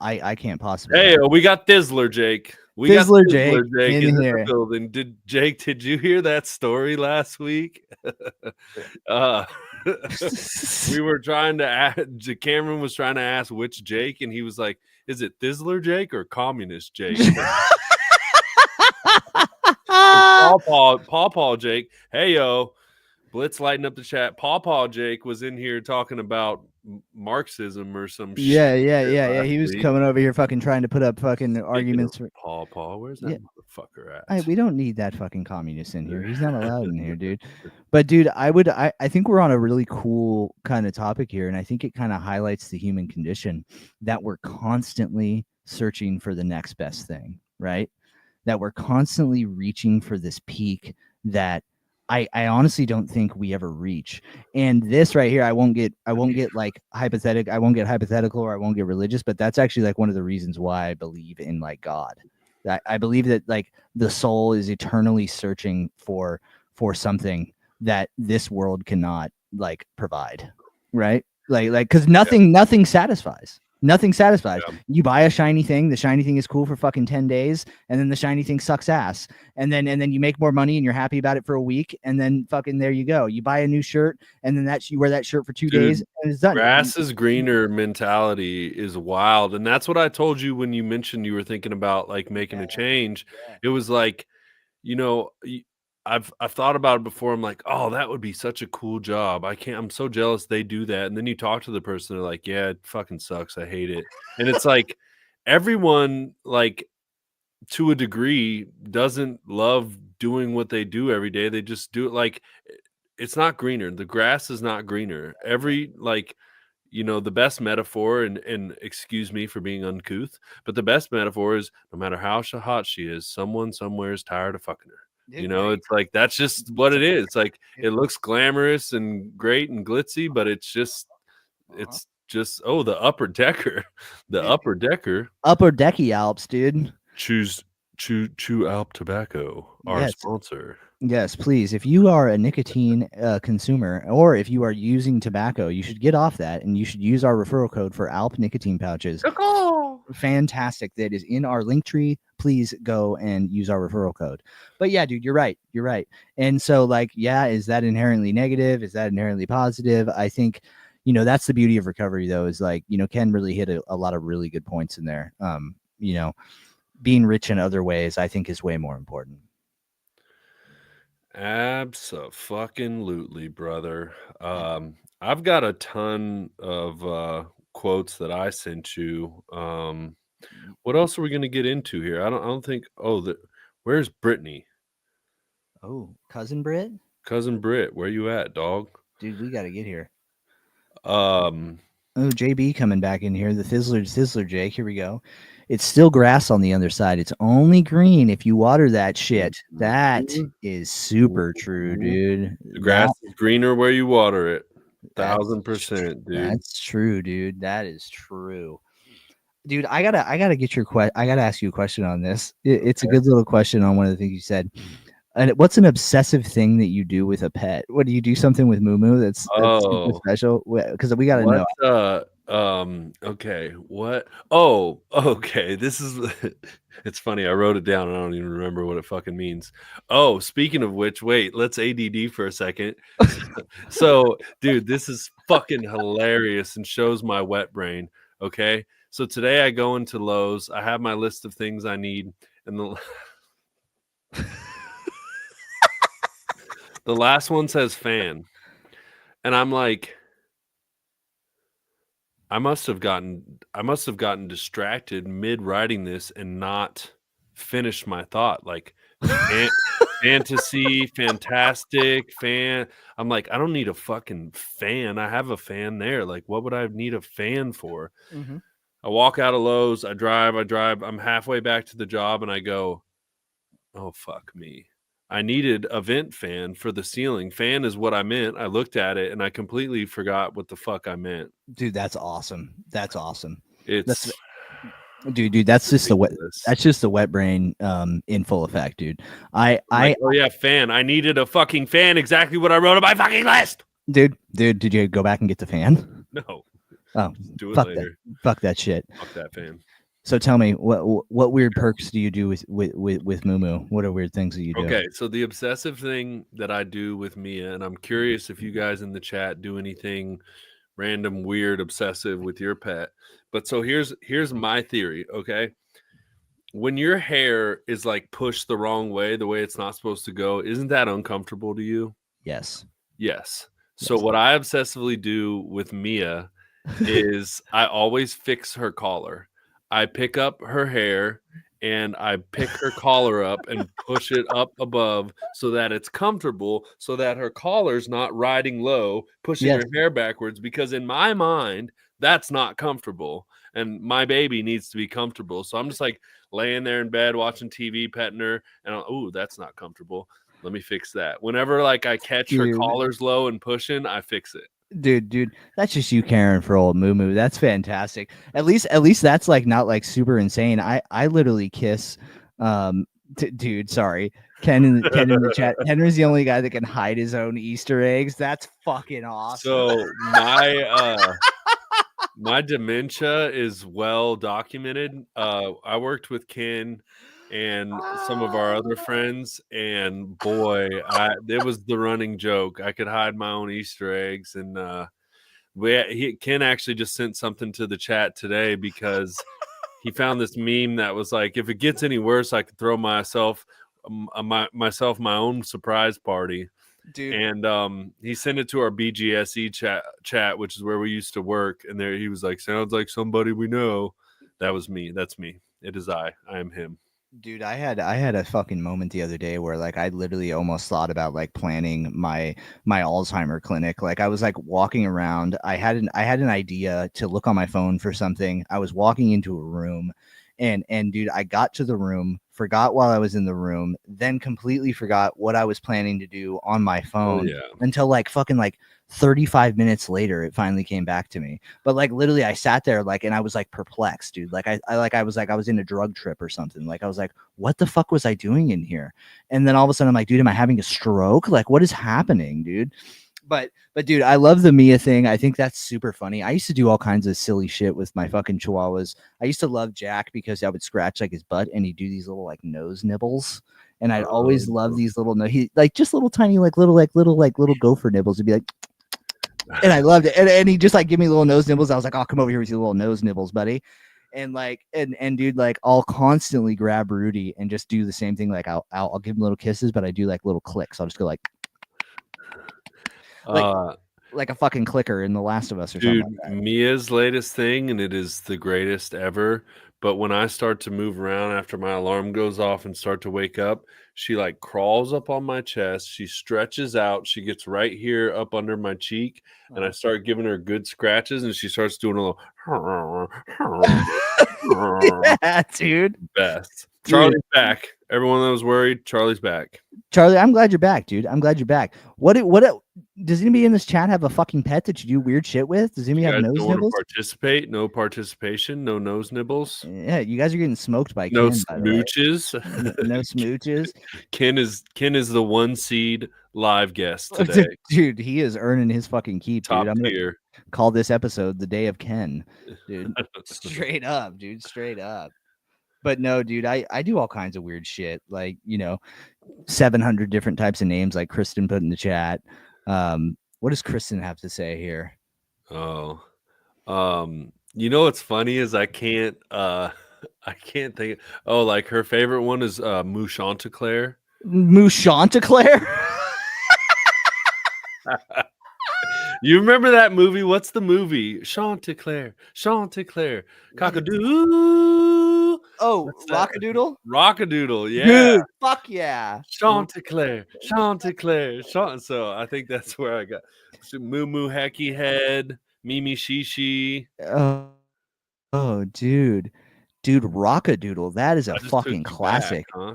I can't possibly. Hey, we got Thizzler Jake. Thizzler Jake in here. Building. Did you hear that story last week? We were trying to Cameron was trying to ask which Jake, and he was like, "Is it Thizzler Jake or Communist Jake?" Paw Jake. Hey yo, Blitz lighting up the chat. Paw Jake was in here talking about Marxism or some shit. Yeah. He was coming over here fucking trying to put up fucking arguments. Paw, where's that motherfucker at? We don't need that fucking communist in here. He's not allowed in here, dude. But dude, I think we're on a really cool kind of topic here, and I think it kind of highlights the human condition that we're constantly searching for the next best thing, right? That we're constantly reaching for this peak that I honestly don't think we ever reach. And this right here, I won't get like hypothetical. I won't get hypothetical or I won't get religious, but that's actually like one of the reasons why I believe in like God. I believe that like the soul is eternally searching for something that this world cannot like provide. Right. Like, cause nothing satisfies. Nothing satisfies. Yeah. You buy a shiny thing, the shiny thing is cool for fucking 10 days, and then the shiny thing sucks ass. And then you make more money and you're happy about it for a week, and then fucking there you go. You buy a new shirt, and then you wear that shirt for 2 days and it's done. Grass is greener mentality is wild. And that's what I told you when you mentioned you were thinking about like making a change. Yeah. It was like, you know, I've thought about it before. I'm like, oh, that would be such a cool job. I'm so jealous they do that. And then you talk to the person, they're like, yeah, it fucking sucks. I hate it. And it's like everyone, like, to a degree, doesn't love doing what they do every day. They just do it. Like, it's not greener. The grass is not greener. The best metaphor, and excuse me for being uncouth, but the best metaphor is no matter how hot she is, someone somewhere is tired of fucking her. It's like that's just what it is. It's like it looks glamorous and great and glitzy, but it's just the upper decker. Upper decky Alps, dude. Chew Alp Tobacco, our sponsor. Yes, please. If you are a nicotine consumer, or if you are using tobacco, you should get off that, and you should use our referral code for Alp nicotine pouches. Fantastic. That is in our link tree. Please go and use our referral code. But yeah, dude, you're right. And so, like, yeah, is that inherently negative? Is that inherently positive? I think, that's the beauty of recovery, though, is like, Ken really hit a lot of really good points in there. Being rich in other ways, I think, is way more important. Abso-fucking-lutely, brother. I've got a ton of quotes that I sent you. What else are we going to get into here? I don't think. Where's Brittany? Oh, cousin Britt, where you at, dog? Dude, we got to get here. Oh, JB coming back in here. The Sizzler Jake. Here we go. It's still grass on the other side. It's only green if you water that shit. That is super true, dude. The grass is greener where you water it. 1000%, dude. That's true, dude. That is true. Dude, I gotta get your question. I gotta ask you a question on this. It's a good little question on one of the things you said. And what's an obsessive thing that you do with a pet? What do you do something with Moo that's super special? Because we gotta know. Okay. What? Oh, okay. This is it's funny. I wrote it down and I don't even remember what it fucking means. Oh, speaking of which, wait, let's ADD for a second. So, dude, this is fucking hilarious and shows my wet brain. Okay. So today I go into Lowe's. I have my list of things I need, and the last one says fan. And I'm like, I must have gotten distracted mid writing this and not finish my thought. Like fantasy, fantastic, fan. I'm like, I don't need a fucking fan. I have a fan there. Like, what would I need a fan for? Mm-hmm. I walk out of Lowe's. I drive. I'm halfway back to the job, and I go, oh, fuck me. I needed a vent fan for the ceiling. Fan is what I meant. I looked at it and I completely forgot what the fuck I meant. Dude, that's awesome. That's awesome. Dude, that's just the wet brain in full effect, dude. Oh yeah, fan. I needed a fucking fan. Exactly what I wrote on my fucking list. Dude, did you go back and get the fan? No. Oh, do it later. Fuck that shit. Fuck that fan. So tell me, what weird perks do you do with Moo? What are weird things that you do? Okay, so the obsessive thing that I do with Mia, and I'm curious if you guys in the chat do anything random, weird, obsessive with your pet. But so here's my theory, okay? When your hair is like pushed the wrong way, the way it's not supposed to go, isn't that uncomfortable to you? Yes. So what I obsessively do with Mia is I always fix her collar. I pick up her hair and I pick her collar up and push it up above so that it's comfortable, so that her collar's not riding low, pushing her hair backwards, because in my mind, that's not comfortable. And my baby needs to be comfortable. So I'm just like laying there in bed watching TV, petting her, and that's not comfortable. Let me fix that. Whenever like I catch her collars low and pushing, I fix it. Dude, that's just you caring for old Moo. That's fantastic. At least that's like not like super insane. I literally kiss dude, sorry. Ken in the chat. Henry's the only guy that can hide his own Easter eggs. That's fucking awesome. So my dementia is well documented. I worked with Ken and some of our other friends, and boy, it was the running joke. I could hide my own Easter eggs, and Ken actually just sent something to the chat today because he found this meme that was like, if it gets any worse, I could throw myself my own surprise party. Dude. And he sent it to our BGSE chat, which is where we used to work. And there he was like, sounds like somebody we know. That was me. That's me. It is I am him. Dude, I had a fucking moment the other day where like I literally almost thought about like planning my Alzheimer clinic. Like I was like walking around. I had an idea to look on my phone for something. I was walking into a room, and dude, I got to the room, forgot while I was in the room, then completely forgot what I was planning to do on my phone until like fucking like 35 minutes later it finally came back to me. But like literally I sat there like, and I was like perplexed, dude. Like I was in a drug trip or something. Like I was like, what the fuck was I doing in here? And then all of a sudden I'm like, dude, am I having a stroke? Like what is happening, dude? But dude, I love the Mia thing. I think that's super funny. I used to do all kinds of silly shit with my fucking chihuahuas. I used to love Jack because I would scratch like his butt and he'd do these little like nose nibbles. And I'd always love these little he like just little tiny little gopher nibbles. It'd be like, and I loved it. And he just like give me little nose nibbles. I was like, oh, come over here with your little nose nibbles, buddy. And like, and dude, like I'll constantly grab Rudy and just do the same thing. Like I'll give him little kisses, but I do like little clicks. I'll just go like a fucking clicker in The Last of Us or dude, something like that. Mia's latest thing, and it is the greatest ever. But when I start to move around after my alarm goes off and start to wake up, she like crawls up on my chest. She stretches out. She gets right here up under my cheek, and I start giving her good scratches, and she starts doing a little. Yeah, dude. Best. Charlie's back. Everyone that was worried, Charlie's back. Charlie, I'm glad you're back, dude. I'm glad you're back. What does anybody in this chat have a fucking pet that you do weird shit with? Does anybody have nose nibbles? Participate? No participation. No nose nibbles. Yeah, you guys are getting smoked by no Ken. Smooches. No smooches. Ken is the 1 seed live guest today. Dude, he is earning his fucking keep. Top dude. I'm tier. gonna call this episode the Day of Ken, dude. Straight up, dude. Straight up. But no, dude, I do all kinds of weird shit. Like, 700 different types of names like Kristen put in the chat. What does Kristen have to say here? Oh, what's funny is I can't think. Oh, like her favorite one is Mouchanteclair. Mouchanteclair? You remember that movie? What's the movie? Chanticleer, cockadoo. Oh, Rockadoodle? Rockadoodle, yeah. Dude, fuck yeah. Chanticleer. So I think that's where I got Moo Moo Hecky Head, Mimi Shishi. Oh, dude, Rockadoodle. That is a fucking classic. Back, huh?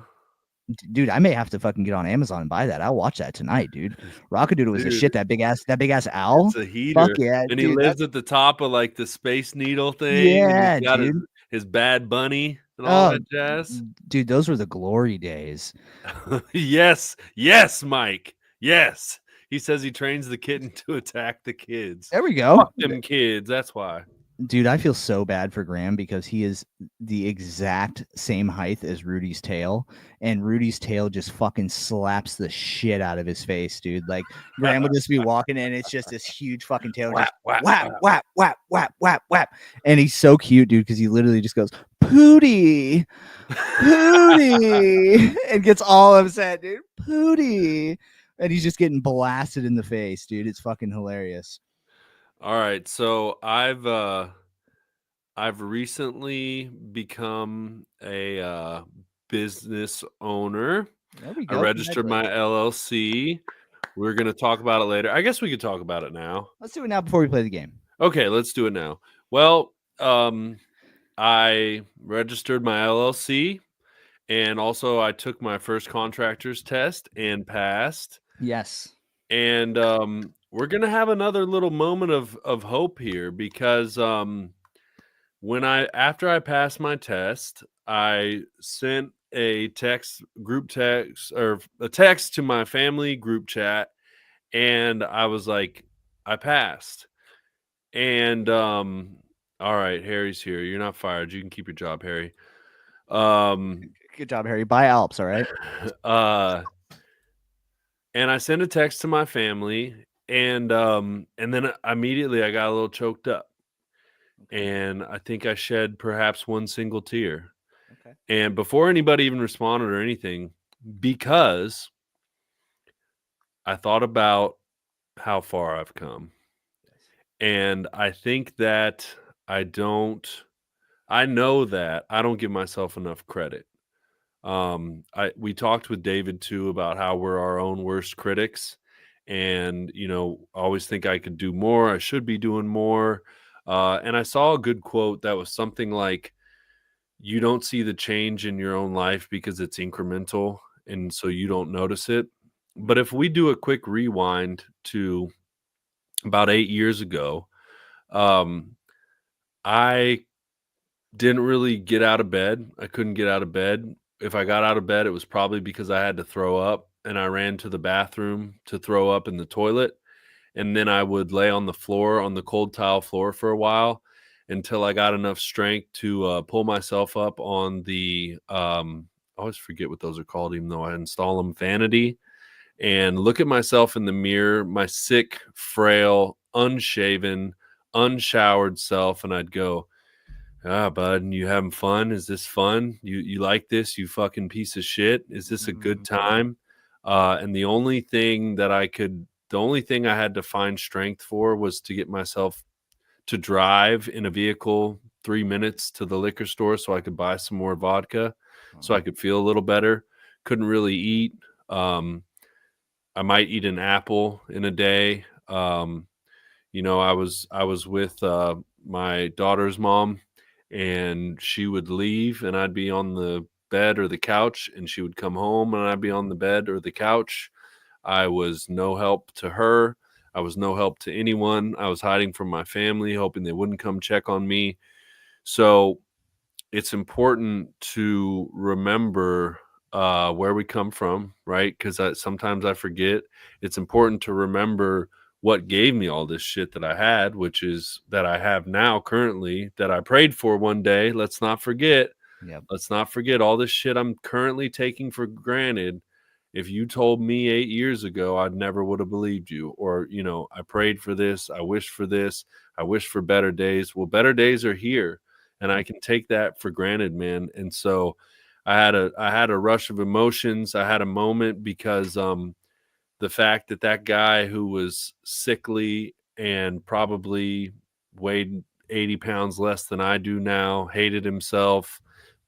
Dude, I may have to fucking get on Amazon and buy that. I'll watch that tonight, dude. Rockadoodle was the shit. That big ass owl. It's a heater. Fuck yeah, and he lives at the top of like the Space Needle thing. Yeah, and he's got dude. his Bad Bunny and all that jazz. Dude, those were the glory days. Yes, Mike. Yes. He says he trains the kitten to attack the kids. There we go. Fuck them kids. That's why. Dude, I feel so bad for Graham because he is the exact same height as Rudy's tail, and Rudy's tail just fucking slaps the shit out of his face, dude. Like Graham would just be walking and it's just this huge fucking tail, whap, just whap, and he's so cute, dude, because he literally just goes Pootie, and gets all upset, dude. Pootie, and he's just getting blasted in the face, dude. It's fucking hilarious. All right, so I've recently become a business owner. There we go. I registered my LLC. We're gonna talk about it later. I guess we could talk about it now. Let's do it now before we play the game. Okay, let's do it now. Well, I registered my LLC, and also I took my first contractor's test and passed. Yes. And we're gonna have another little moment of hope here because after I passed my test, I sent a text to my family group chat, and I was like, I passed. And All right, Harry's here. You're not fired. You can keep your job, Harry. Um, Good job, Harry. Buy Alps, all right? And I sent a text to my family, and then immediately I got a little choked up, and I think I shed perhaps one single tear. Okay. And before anybody even responded or anything, because I thought about how far I've come. And I think that I know that I don't give myself enough credit. We talked with David too about how we're our own worst critics, and I always think I could do more. I should be doing more. And I saw a good quote that was something like, "You don't see the change in your own life because it's incremental, and so you don't notice it." But if we do a quick rewind to about 8 years ago, um, I didn't really get out of bed. I couldn't get out of bed. If I got out of bed, it was probably because I had to throw up, and I ran to the bathroom to throw up in the toilet, and then I would lay on the floor, on the cold tile floor for a while until I got enough strength to pull myself up on the I always forget what those are called, even though I install them, vanity, and look at myself in the mirror, my sick, frail, unshaven, unshowered self, and I'd go, "Ah, bud, you having fun? Is this fun? You like this, you fucking piece of shit? Is this a good time?" And the only thing I had to find strength for was to get myself to drive in a vehicle 3 minutes to the liquor store so I could buy some more vodka, so I could feel a little better. Couldn't really eat. I might eat an apple in a day. I was with my daughter's mom, and she would leave, and I'd be on the bed or the couch, and she would come home, and I'd be on the bed or the couch. I was no help to her. I was no help to anyone. I was hiding from my family, hoping they wouldn't come check on me. So it's important to remember where we come from, right? Because sometimes I forget. It's important to remember what gave me all this shit that I had, which is that I have now currently, that I prayed for one day. Let's not forget. Yep. Let's not forget all this shit I'm currently taking for granted. If you told me 8 years ago, I never would have believed you. Or, I prayed for this. I wished for this. I wish for better days. Well, better days are here, and I can take that for granted, man. And so I had a rush of emotions. I had a moment because the fact that guy who was sickly and probably weighed 80 pounds less than I do now, hated himself,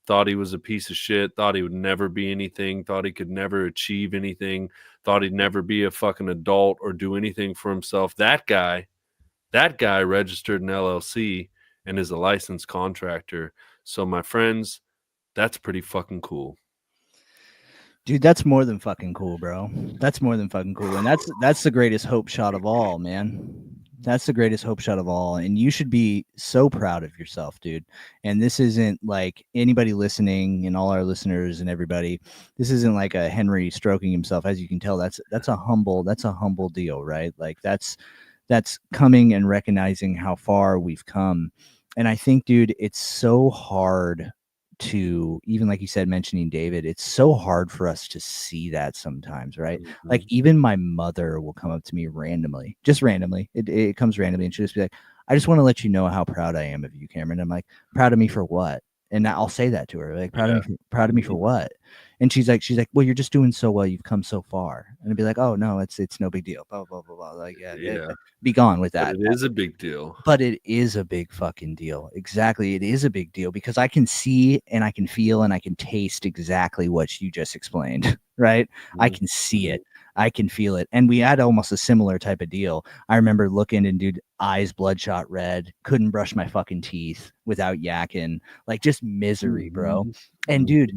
thought he was a piece of shit, thought he would never be anything, thought he could never achieve anything, thought he'd never be a fucking adult or do anything for himself. That guy registered an LLC and is a licensed contractor. So my friends, that's pretty fucking cool. Dude, that's more than fucking cool, bro. That's more than fucking cool. And that's the greatest hope shot of all, man. That's the greatest hope shot of all. And you should be so proud of yourself, dude. And this isn't like anybody listening and all our listeners and everybody. This isn't like a Henry stroking himself. As you can tell, that's a humble deal, right? Like that's coming and recognizing how far we've come. And I think, dude, it's so hard to, even like you said, mentioning David, it's so hard for us to see that sometimes, right? Mm-hmm. Like even my mother will come up to me randomly, just randomly. It comes randomly, and she'll just be like, "I just want to let you know how proud I am of you, Cameron." I'm like, "Proud of me for what?" And I'll say that to her, like, proud of me for what? And she's like, "Well, you're just doing so well. You've come so far." And I'd be like, "Oh no, it's no big deal." Blah blah blah blah. Like, yeah. Be gone with that. But it is a big deal. But it is a big fucking deal. Exactly, it is a big deal because I can see and I can feel and I can taste exactly what you just explained. Right? Mm-hmm. I can see it. I can feel it. And we had almost a similar type of deal. I remember looking and dude, eyes bloodshot red, couldn't brush my fucking teeth without yakking, like just misery, bro. And dude,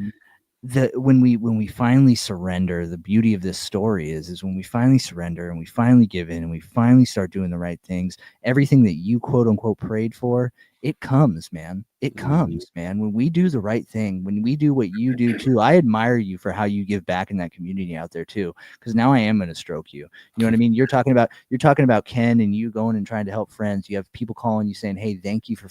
when we finally surrender, the beauty of this story is when we finally surrender and we finally give in and we finally start doing the right things, everything that you quote unquote prayed for, it comes, man. It comes, man. When we do the right thing, when we do what you do too, I admire you for how you give back in that community out there too. Because now I am going to stroke you. You know what I mean? You're talking about Ken and you going and trying to help friends. You have people calling you saying, "Hey, thank you for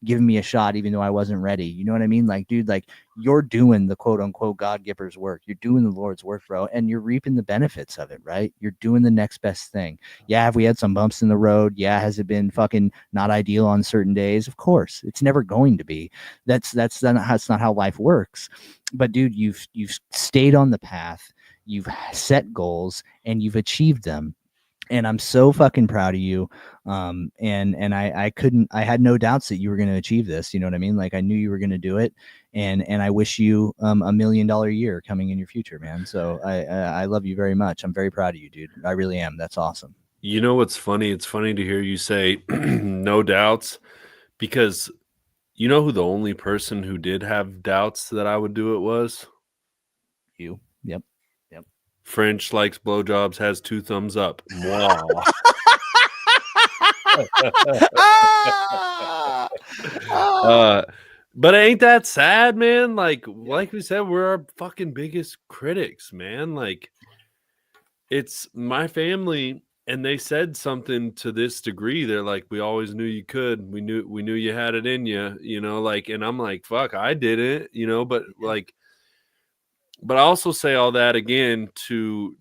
giving me a shot, even though I wasn't ready." You know what I mean? Like, dude, like you're doing the quote unquote God giver's work. You're doing the Lord's work, bro, and you're reaping the benefits of it, right? You're doing the next best thing. Yeah, have we had some bumps in the road? Yeah, has it been fucking not ideal on certain days? Of course, it's never going to be. That's not how life works. But dude, you've stayed on the path. You've set goals and you've achieved them. And I'm so fucking proud of you. And I had no doubts that you were going to achieve this. You know what I mean? Like I knew you were going to do it. And I wish you $1 million year coming in your future, man. So I love you very much. I'm very proud of you, dude. I really am. That's awesome. You know what's funny? It's funny to hear you say no doubts, because you know who the only person who did have doubts that I would do it was? You. Yep. French likes blowjobs, has 2 thumbs up. Wow. But ain't that sad, man? Like we said, we're our fucking biggest critics, man. Like, it's my family, and they said something to this degree. They're like, "We always knew you could. We knew you had it in you," you know. Like, and I'm like, "Fuck, I did it," you know. But like, but I also say all that again to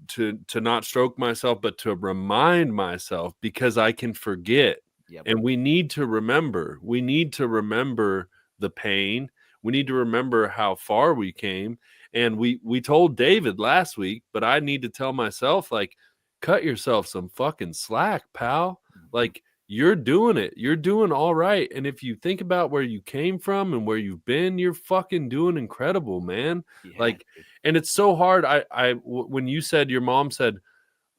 not stroke myself, but to remind myself, because I can forget. Yep. And we need to remember. We need to remember the pain. We need to remember how far we came. And we told David last week, but I need to tell myself, like, cut yourself some fucking slack, pal. Like, you're doing it. You're doing all right. And if you think about where you came from and where you've been, you're fucking doing incredible, man. Yeah. Like, and it's so hard. When you said, your mom said,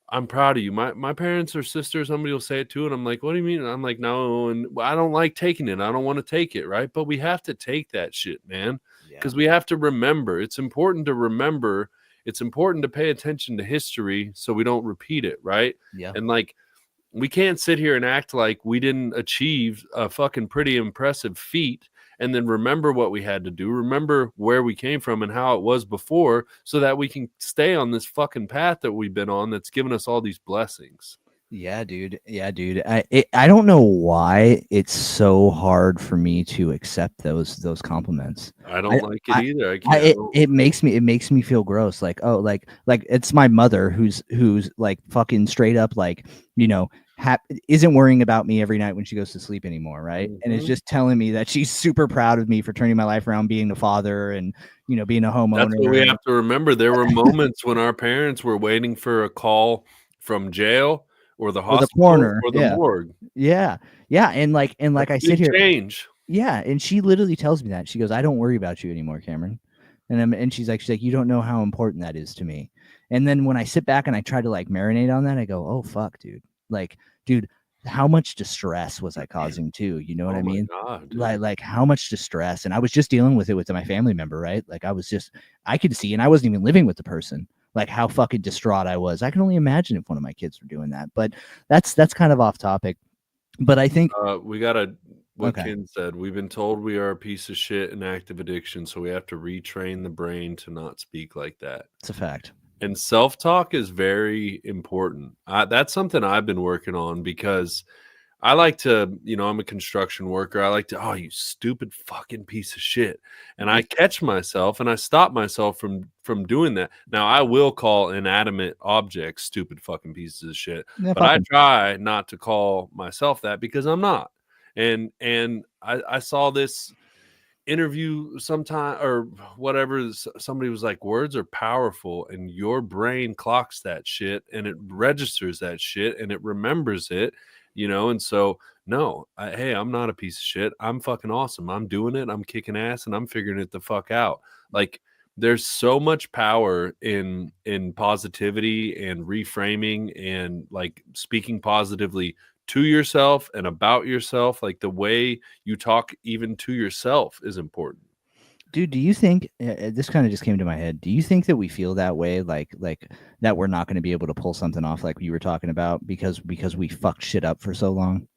"I'm proud of you." My parents or sisters, somebody will say it too. And I'm like, "What do you mean?" And I'm like, "No." And I don't like taking it. I don't want to take it. Right. But we have to take that shit, man. Because we have to remember. It's important to remember. It's important to pay attention to history so we don't repeat it. Right. Yeah. And like, we can't sit here and act like we didn't achieve a fucking pretty impressive feat and then remember what we had to do, remember where we came from and how it was before, so that we can stay on this fucking path that we've been on that's given us all these blessings. Yeah, dude. I don't know why it's so hard for me to accept those compliments. I don't like it either. It makes me feel gross. Like, oh, like it's my mother who's like fucking straight up, like, you know, isn't worrying about me every night when she goes to sleep anymore, right? Mm-hmm. And it's just telling me that she's super proud of me for turning my life around, being a father and, you know, being a homeowner. That's what we have to remember. There were moments when our parents were waiting for a call from jail or the hospital, or the coroner, or the morgue. Yeah. And like I sit here. Change. Yeah, and she literally tells me that. She goes, "I don't worry about you anymore, Cameron." And she's like, "You don't know how important that is to me." And then when I sit back and I try to like marinate on that, I go, "Oh fuck, dude. Like, dude, how much distress was I causing too? You know what I mean? God, like how much distress." And I was just dealing with it with my family member, right? Like I could see, and I wasn't even living with the person, like how fucking distraught I was. I can only imagine if one of my kids were doing that. But that's kind of off topic. But I think we gotta. What Ken said, we've been told we are a piece of shit and active addiction, so we have to retrain the brain to not speak like that. It's a fact. And self-talk is very important. That's something I've been working on, because I like to, you know, I'm a construction worker. I like to, "Oh, you stupid fucking piece of shit." And I catch myself and I stop myself from doing that. Now, I will call inanimate objects stupid fucking pieces of shit, but I try not to call myself that, because I'm not. And I saw this interview sometime or whatever, somebody was like, words are powerful, and your brain clocks that shit and it registers that shit and it remembers it, you know. And so no, hey, I'm not a piece of shit. I'm fucking awesome. I'm doing it. I'm kicking ass and I'm figuring it the fuck out. Like, there's so much power in positivity and reframing and like speaking positively to yourself and about yourself. Like, the way you talk even to yourself is important. Dude, do you think this kind of just came to my head? Do you think that we feel that way, like that we're not going to be able to pull something off like you were talking about because we fucked shit up for so long?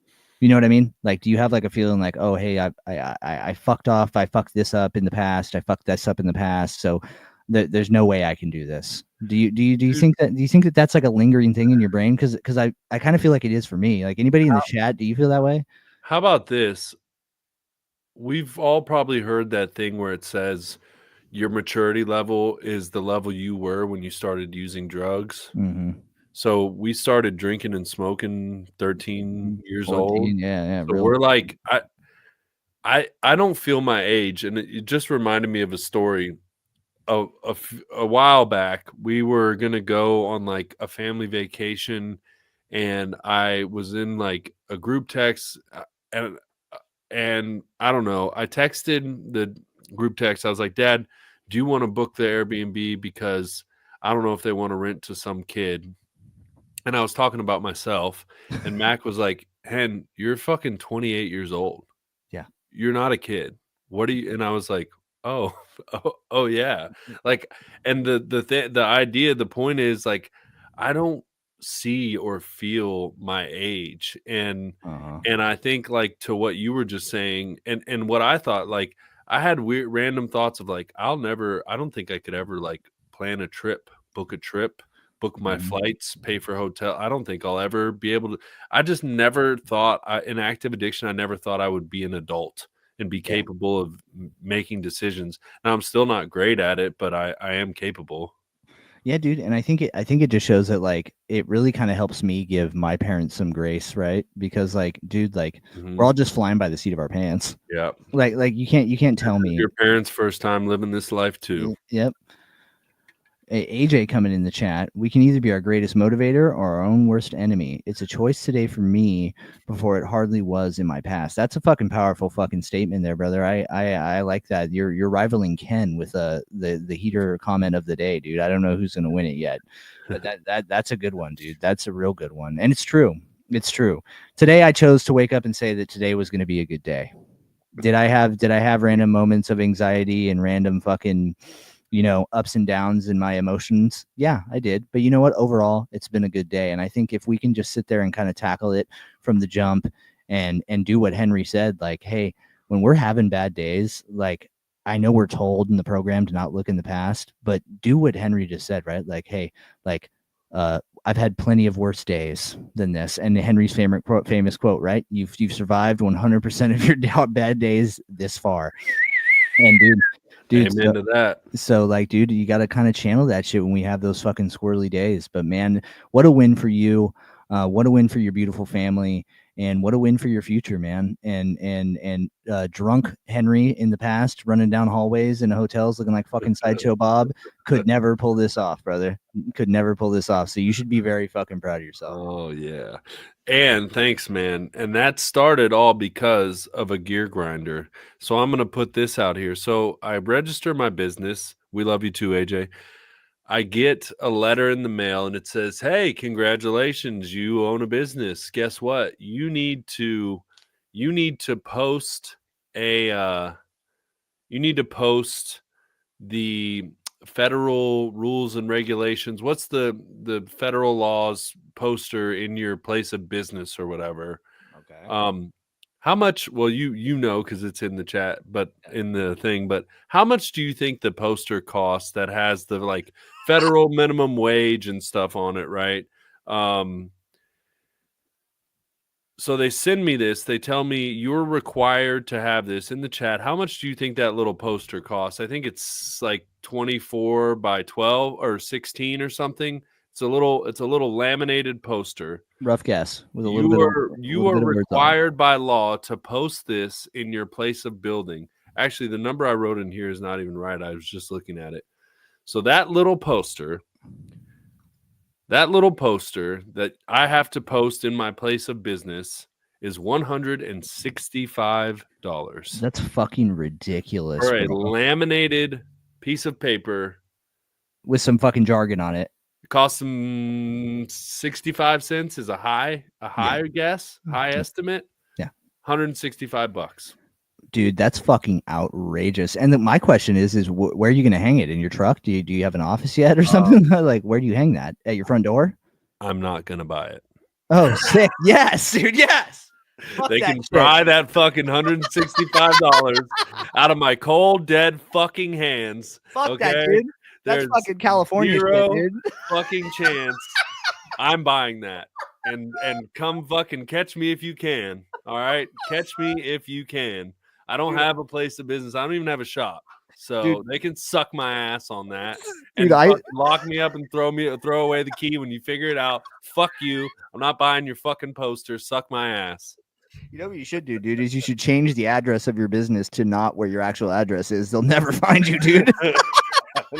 You know what I mean? Like, do you have like a feeling like, oh, hey, I fucked off. I fucked this up in the past. I fucked this up in the past. So there's no way I can do this. Do you Dude, think that that's like a lingering thing in your brain? Because I kind of feel like it is for me. Like anybody in the chat, do you feel that way? how about this? We've all probably heard that thing where it says your maturity level is the level you were when you started using drugs. Mm-hmm. So we started drinking and smoking 13 years 14, old. yeah, So real. we're like, I don't feel my age, and it just reminded me of a story. A while back, we were gonna go on like a family vacation, and I was in like a group text, and and I don't know. I texted the group text. I was like, "Dad, do you want to book the Airbnb because I don't know if they want to rent to some kid." And I was talking about myself, and Mac was like, "Hen, you're fucking 28 years old. Yeah. You're not a kid. What do you?" And I was like, "Oh, oh yeah." Like, and the idea, the point is like, I don't see or feel my age, and I think like to what you were just saying, and what I thought, like I had weird random thoughts of like, I don't think I could ever like plan a trip, book a trip, book my flights, pay for hotel. I don't think I'll ever be able to. I just never thought in active addiction. I never thought I would be an adult and be capable of making decisions. Now I'm still not great at it, but I am capable. Yeah, dude, and I think it just shows that like it really kind of helps me give my parents some grace, right? Because like, dude, like we're all just flying by the seat of our pants. Yeah. Like you can't tell me your parents' first time living this life too. Yep. AJ coming in the chat. We can either be our greatest motivator or our own worst enemy. It's a choice today for me before it hardly was in my past. That's a fucking powerful fucking statement there, brother. I like that. You're rivaling Ken with the heater comment of the day, dude. I don't know who's gonna win it yet, but that's a good one, dude. That's a real good one, and it's true. It's true. Today I chose to wake up and say that today was gonna be a good day. Did I have random moments of anxiety and random fucking ups and downs in my emotions? Yeah, I did. But you know what? Overall, it's been a good day. And I think if we can just sit there and kind of tackle it from the jump and do what Henry said, like, hey, when we're having bad days, like, I know we're told in the program to not look in the past, but do what Henry just said, right? Like, hey, like, I've had plenty of worse days than this. And Henry's famous quote, right? You've survived 100% of your bad days this far. And dude, amen to that. So like, dude, you got to kind of channel that shit when we have those fucking squirrely days. But man, what a win for you. What a win for your beautiful family, and what a win for your future, man. And drunk Henry in the past running down hallways in hotels looking like fucking Sideshow Bob could never pull this off, brother. Could never pull this off. So you should be very fucking proud of yourself. Oh yeah. And thanks, man. And that started all because of a gear grinder. So I'm going to put this out here. So I register my business. We love you too, AJ. I get a letter in the mail and it says, "Hey, congratulations, you own a business. Guess what? You need to post the federal rules and regulations. What's the federal laws poster in your place of business or whatever." Okay. How much? Well, you know because it's in the chat, but in the thing. But how much do you think the poster costs that has the like federal minimum wage and stuff on it, right? So they send me this. They tell me you're required to have this in the chat. How much do you think that little poster costs? I think it's like 24 by 12 or 16 or something. It's a little laminated poster. Rough guess with You are required by law to post this in your place of building. Actually, the number I wrote in here is not even right. I was just looking at it. So that little poster that I have to post in my place of business is $165. That's fucking ridiculous. For a laminated piece of paper with some fucking jargon on it. It costs them 65 cents is a high guess, high estimate. Yeah. $165. Dude, that's fucking outrageous. And my question is where are you going to hang it? In your truck? Do you have an office yet or something? Like, where do you hang that? At your front door? I'm not going to buy it. Oh, sick. Yes, dude. Yes. They can pry that fucking $165 out of my cold, dead fucking hands. Fuck okay? that, dude. That's There's fucking California zero shit, dude. fucking chance I'm buying that. And come fucking catch me if you can. All right? Catch me if you can. I don't have a place of business. I don't even have a shop. So they can suck my ass on that and lock me up and throw away the key when you figure it out. Fuck you. I'm not buying your fucking poster. Suck my ass. You know what you should do, dude, is you should change the address of your business to not where your actual address is. They'll never find you, dude.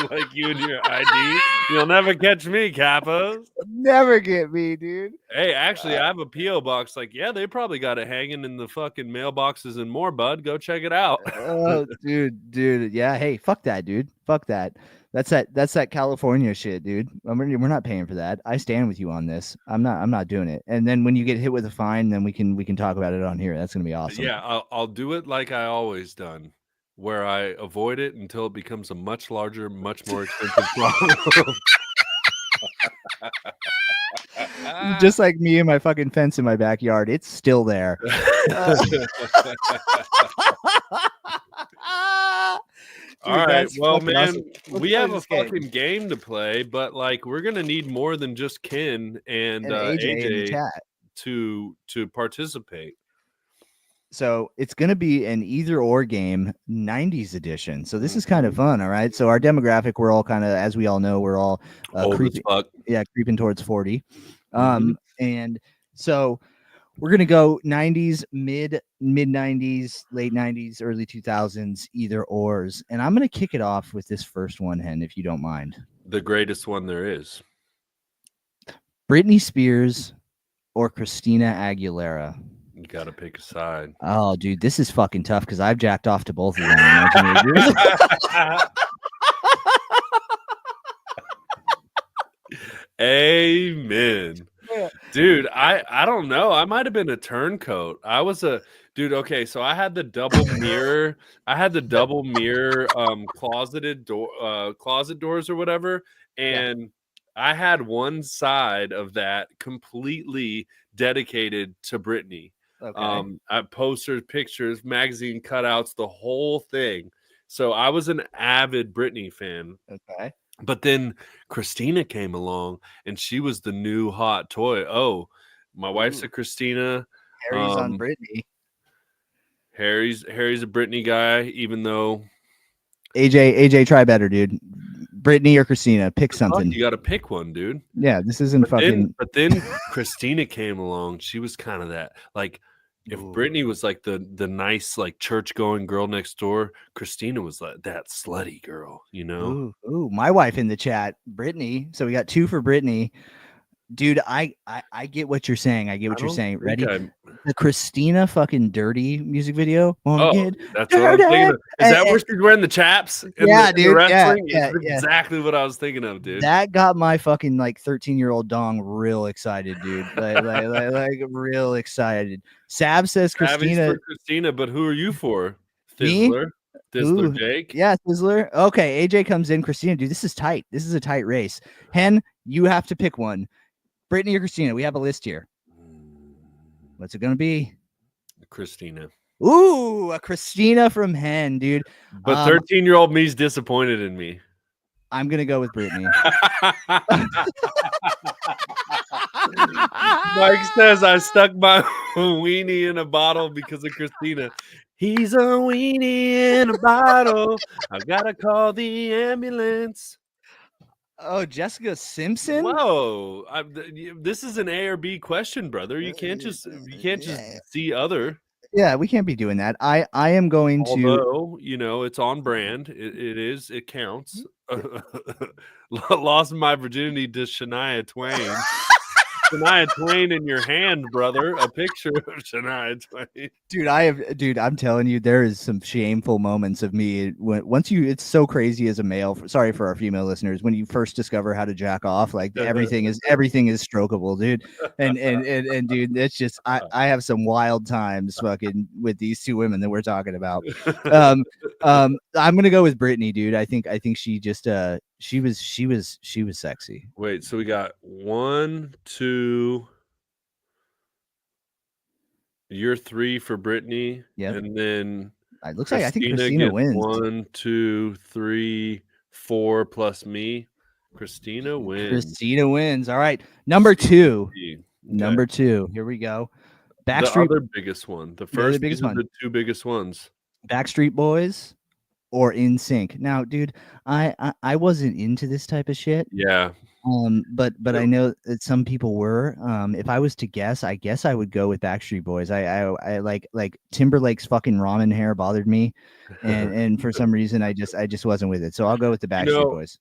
Like you and your ID. You'll never catch me, Capos. Never get me, dude. Hey, actually, I have a P.O. box. Like, yeah, they probably got it hanging in the fucking mailboxes and more, bud. Go check it out. Oh, dude. Yeah, hey, fuck that, dude. Fuck that. That's that California shit, dude. We're not paying for that. I stand with you on this. I'm not doing it. And then when you get hit with a fine, then we can talk about it on here. That's gonna be awesome. Yeah, I'll do it like I always done, where I avoid it until it becomes a much larger, much more expensive problem. Just like me and my fucking fence in my backyard, it's still there. All right, well, man, we have a fucking game to play, but like we're gonna need more than just Ken and AJ to participate. So it's going to be an either or game, 90s edition. So this is kind of fun. All right. So our demographic, we're all kind of, as we all know, we're all creeping towards 40. And so we're going to go 90s, mid 90s, late 90s, early 2000s, either ors. And I'm going to kick it off with this first one, Hen, if you don't mind. The greatest one there is. Britney Spears or Christina Aguilera? You got to pick a side. Oh, dude, this is fucking tough because I've jacked off to both of them. Amen. Yeah. Dude, I don't know. I might have been a turncoat. I was a dude. Okay, so I had the double mirror. Closet doors or whatever, and I had one side of that completely dedicated to Britney. Okay. I posters, pictures, magazine cutouts, the whole thing. So I was an avid Britney fan. Okay. But then Christina came along and she was the new hot toy. Oh, my wife's a Christina. Harry's on Britney. Harry's a Britney guy, even though AJ, try better, dude. Britney or Christina, pick something. You got to pick one, dude. Yeah, this isn't fucking. But then Christina came along. She was kind of that, like, if Britney was like the nice, like, church going girl next door, Christina was like that slutty girl, you know? Ooh, my wife in the chat, Britney. So we got 2 for Britney. Dude, I get what you're saying. I get what you're saying. Ready? The Christina fucking Dirty music video. That's what I'm thinking of. Is that where she's wearing the chaps? Yeah, dude. Yeah, exactly what I was thinking of, dude. That got my fucking 13-year-old dong real excited, dude. like real excited. Sab says Christina. For Christina, but who are you for? Thizzler? Thizzler Jake? Yeah, Thizzler. Okay, AJ comes in. Christina, dude, this is tight. This is a tight race. Hen, you have to pick one. Britney or Christina? We have a list here. What's it going to be? Christina. Ooh, a Christina from Hen, dude. But 13-year-old me's disappointed in me. I'm going to go with Britney. Mike says I stuck my weenie in a bottle because of Christina. He's a weenie in a bottle. I've got to call the ambulance. Oh, Jessica Simpson. Whoa! This is an A or B question, brother. You can't just see other. Yeah, we can't be doing that. I am going to. Although, it's on brand. It counts. Lost my virginity to Shania Twain. Shania Twain in your hand, brother. A picture of Shania Twain. Dude, I'm telling you, there is some shameful moments of me it's so crazy as a male. Sorry for our female listeners. When you first discover how to jack off, like everything is strokable, dude. And dude, it's just I have some wild times fucking with these 2 women that we're talking about. I'm gonna go with Britney, dude. I think she just she was sexy. Wait, so we got 1, 2. You're 3 for Brittany. Yep. And then It looks like I think Christina Christina gets wins. 1, 2, 3, 4 plus me. Christina wins. Christina wins. All right. Number 2. Okay. Number 2. Here we go. The Backstreet, other biggest one. The other first, biggest these are one. the 2 biggest ones. Backstreet Boys or NSYNC. Now, dude, I wasn't into this type of shit. Yeah. But I know that some people were. If I was to guess, I guess I would go with Backstreet Boys. I like Timberlake's fucking ramen hair bothered me, and for some reason I just wasn't with it. So I'll go with the Backstreet Boys.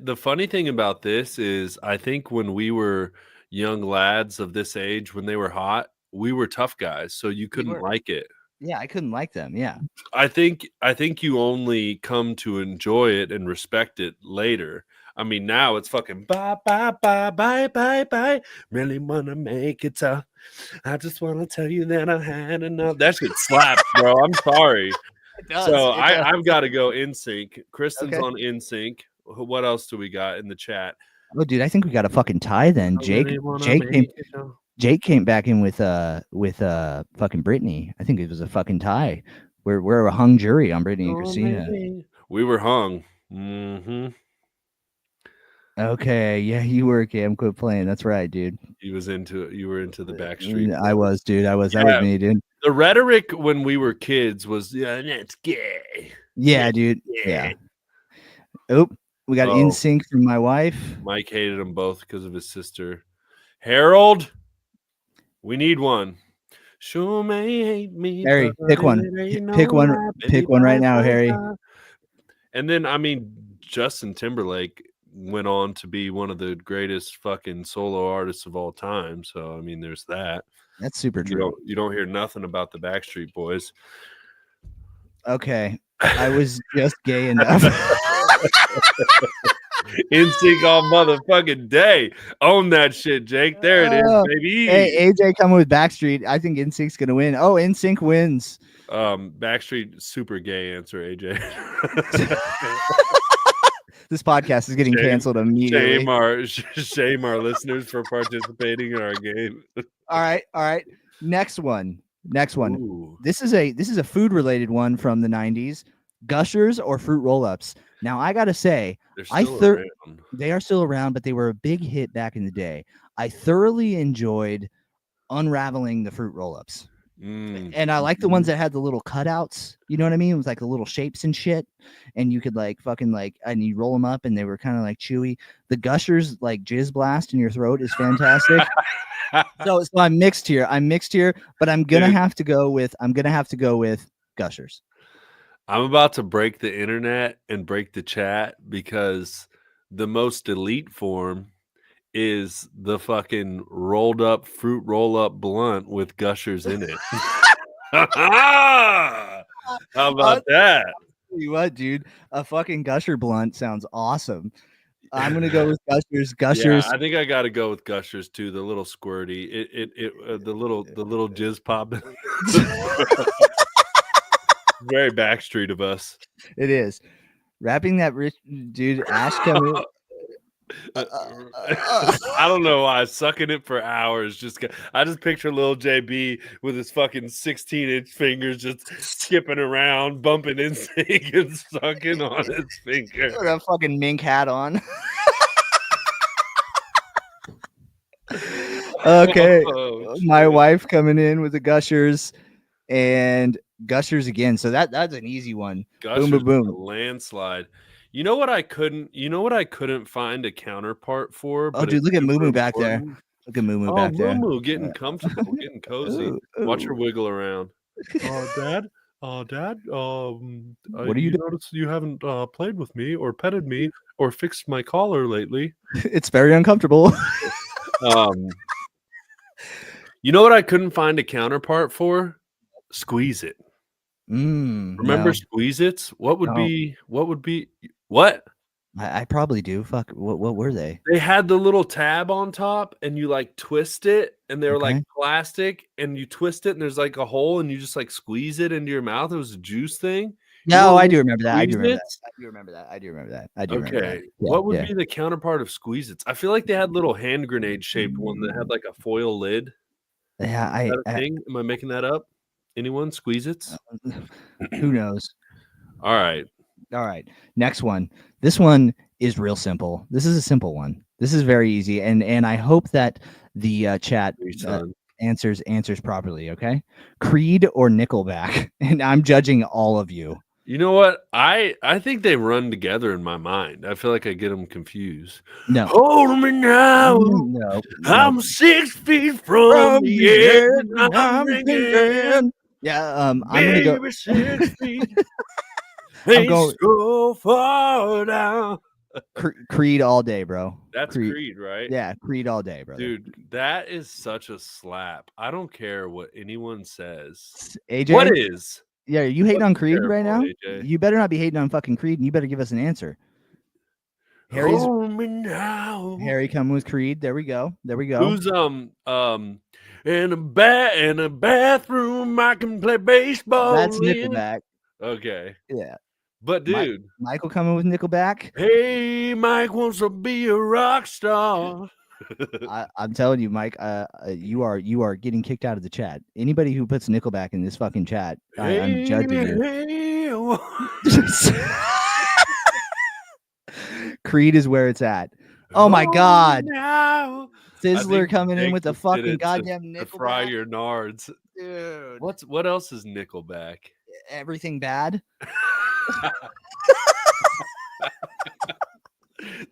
The funny thing about this is, I think when we were young lads of this age, when they were hot, we were tough guys, so you couldn't like it. Yeah, I couldn't like them. Yeah, I think you only come to enjoy it and respect it later. I mean, now it's fucking bye, bye, bye, bye, bye, bye. Really wanna make it tough. I just want to tell you that I had enough. That shit slaps, bro. I'm sorry. So I've got to go NSYNC. Kristen's on NSYNC. What else do we got in the chat? Oh, dude, I think we got a fucking tie then. Jake came back in with fucking Brittany. I think it was a fucking tie. We're a hung jury on Brittany and Christina. We were hung. Mm-hmm. Okay, yeah, you were. Cam, quit playing. That's right, dude. You were into the Backstreet. I was, dude. That was me, dude. The rhetoric when we were kids was, yeah, that's gay. Yeah, dude. Yeah. Oh, we got NSYNC from my wife. Mike hated them both because of his sister. Harold, we need one. Sure may hate me. Harry, pick one. Pick one. Pick one right now, Harry. And then, I mean, Justin Timberlake went on to be one of the greatest fucking solo artists of all time. So, I mean, there's that. That's super true. You don't hear nothing about the Backstreet Boys. Okay. I was just gay enough. NSYNC all motherfucking day. Own that shit, Jake. There it is, baby. Hey, AJ coming with Backstreet. I think NSYNC's gonna win. Oh, NSYNC wins. Backstreet, super gay answer, AJ. This podcast is getting canceled immediately. Shame our listeners for participating in our game. All right. Next one. Ooh. This is a food related one from the 90s. Gushers or Fruit Roll-Ups. Now I gotta say, they are still around, but they were a big hit back in the day. I thoroughly enjoyed unraveling the Fruit Roll-Ups. And I like the ones that had the little cutouts, you know what I mean? It was like the little shapes and shit, and you could and you roll them up and they were kind of like chewy. The Gushers, like Jizz Blast in your throat, is fantastic. so I'm mixed here, but I'm gonna have to go with Gushers. I'm about to break the internet and break the chat because the most elite form is the fucking rolled up fruit roll up blunt with Gushers in it. How about that? Tell you what, dude, a fucking Gusher blunt sounds awesome. I'm gonna go with Gushers. Yeah, I think I gotta go with Gushers too. The little squirty, the little jizz pop. Very Backstreet of us. It is. Wrapping that rich dude, Ash coming. I don't know why. Sucking it for hours. I just picture little JB with his fucking 16-inch fingers just skipping around, bumping NSYNC and sucking on his finger. With a fucking mink hat on. Okay. My wife coming in with the Gushers and Gushers again. So that's an easy one. Gushers, boom, boom, boom. Landslide. You know what I couldn't find a counterpart for? Oh, dude, look at Moo Moo back there. Look at Moo Moo back there. Moo Moo getting comfortable, getting cozy. Ooh. Watch her wiggle around. Dad. What do you notice you haven't played with me or petted me or fixed my collar lately? It's very uncomfortable. You know what I couldn't find a counterpart for? Squeeze It. Remember Squeeze It's? What would be what? I probably do. Fuck. What were they? They had the little tab on top and you like twist it and they were like plastic and you twist it and there's like a hole and you just like squeeze it into your mouth. It was a juice thing. No, I do remember that. I do remember that. Okay. What would be the counterpart of Squeeze Its? I feel like they had little hand grenade shaped one that had like a foil lid. Yeah, Is that a thing? Am I making that up? Anyone? Squeeze it? Who knows? All right. All right. Next one. This one is real simple. This is a simple one. This is very easy, and I hope that the chat answers properly. Okay. Creed or Nickelback, and I'm judging all of you. You know what? I think they run together in my mind. I feel like I get them confused. No. Hold me now. No. I'm 6 feet from the edge. I'm ringing. Yeah. I'm gonna go. 6 feet. I'm going so far down. Creed all day, bro. That's Creed, right? Yeah, Creed all day, bro. Dude, that is such a slap. I don't care what anyone says. AJ, what is? Yeah, are you hating on Creed right now? AJ? You better not be hating on fucking Creed, and you better give us an answer. Hold me now. Harry coming with Creed. There we go. Who's in a bathroom I can play baseball. That's Nickelback. Okay. Yeah. But dude, Michael coming with Nickelback. Hey, Mike wants to be a rock star. I'm telling you, Mike, you are getting kicked out of the chat. Anybody who puts Nickelback in this fucking chat, I'm judging you. Creed is where it's at. Oh my God. Sizzler coming in with the fucking goddamn Nickelback. To fry your nards. Dude. What else is Nickelback? Everything Bad.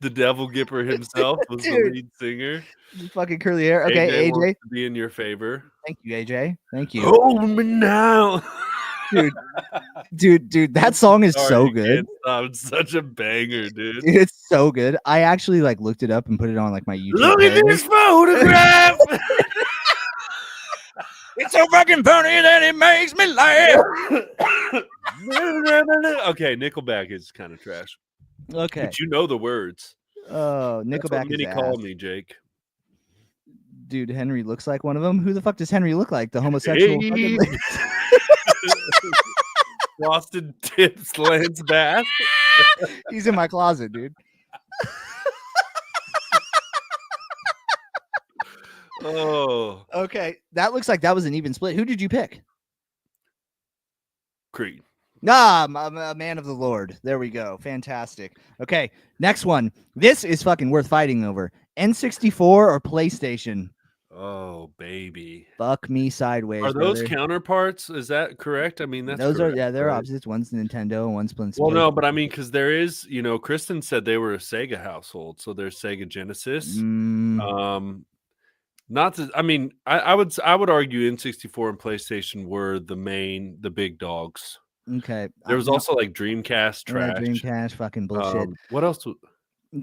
The Devil Gipper himself was the lead singer. Fucking curly hair. Okay, AJ. Wants to be in your favor. Thank you, AJ. Thank you. Hold me now. Dude, that song is so good. It's such a banger, dude. It's so good. I actually looked it up and put it on my YouTube. Look at this photograph. It's so fucking funny that it makes me laugh. Okay, Nickelback is kind of trash. Okay, but you know the words. Oh, Nickelback. That's what many call me, Jake. Dude, Henry looks like one of them. Who the fuck does Henry look like? The homosexual. Hey. Frosted Tips Lance Bass. He's in my closet, dude. Oh. Okay. That looks like that was an even split. Who did you pick? Creed. I'm a man of the Lord. There we go. Fantastic. Okay. Next one. This is fucking worth fighting over. N64 or PlayStation? Oh, baby. Fuck me sideways. Are those counterparts? Is that correct? I mean, those correct, they're opposites. One's Nintendo and one's PlayStation. Well, no, but I mean, because there is, Kristen said they were a Sega household, so there's Sega Genesis. Not to, I mean, I would argue N64 and PlayStation were the big dogs. Okay. There was also Dreamcast trash. Yeah, Dreamcast fucking bullshit. What else?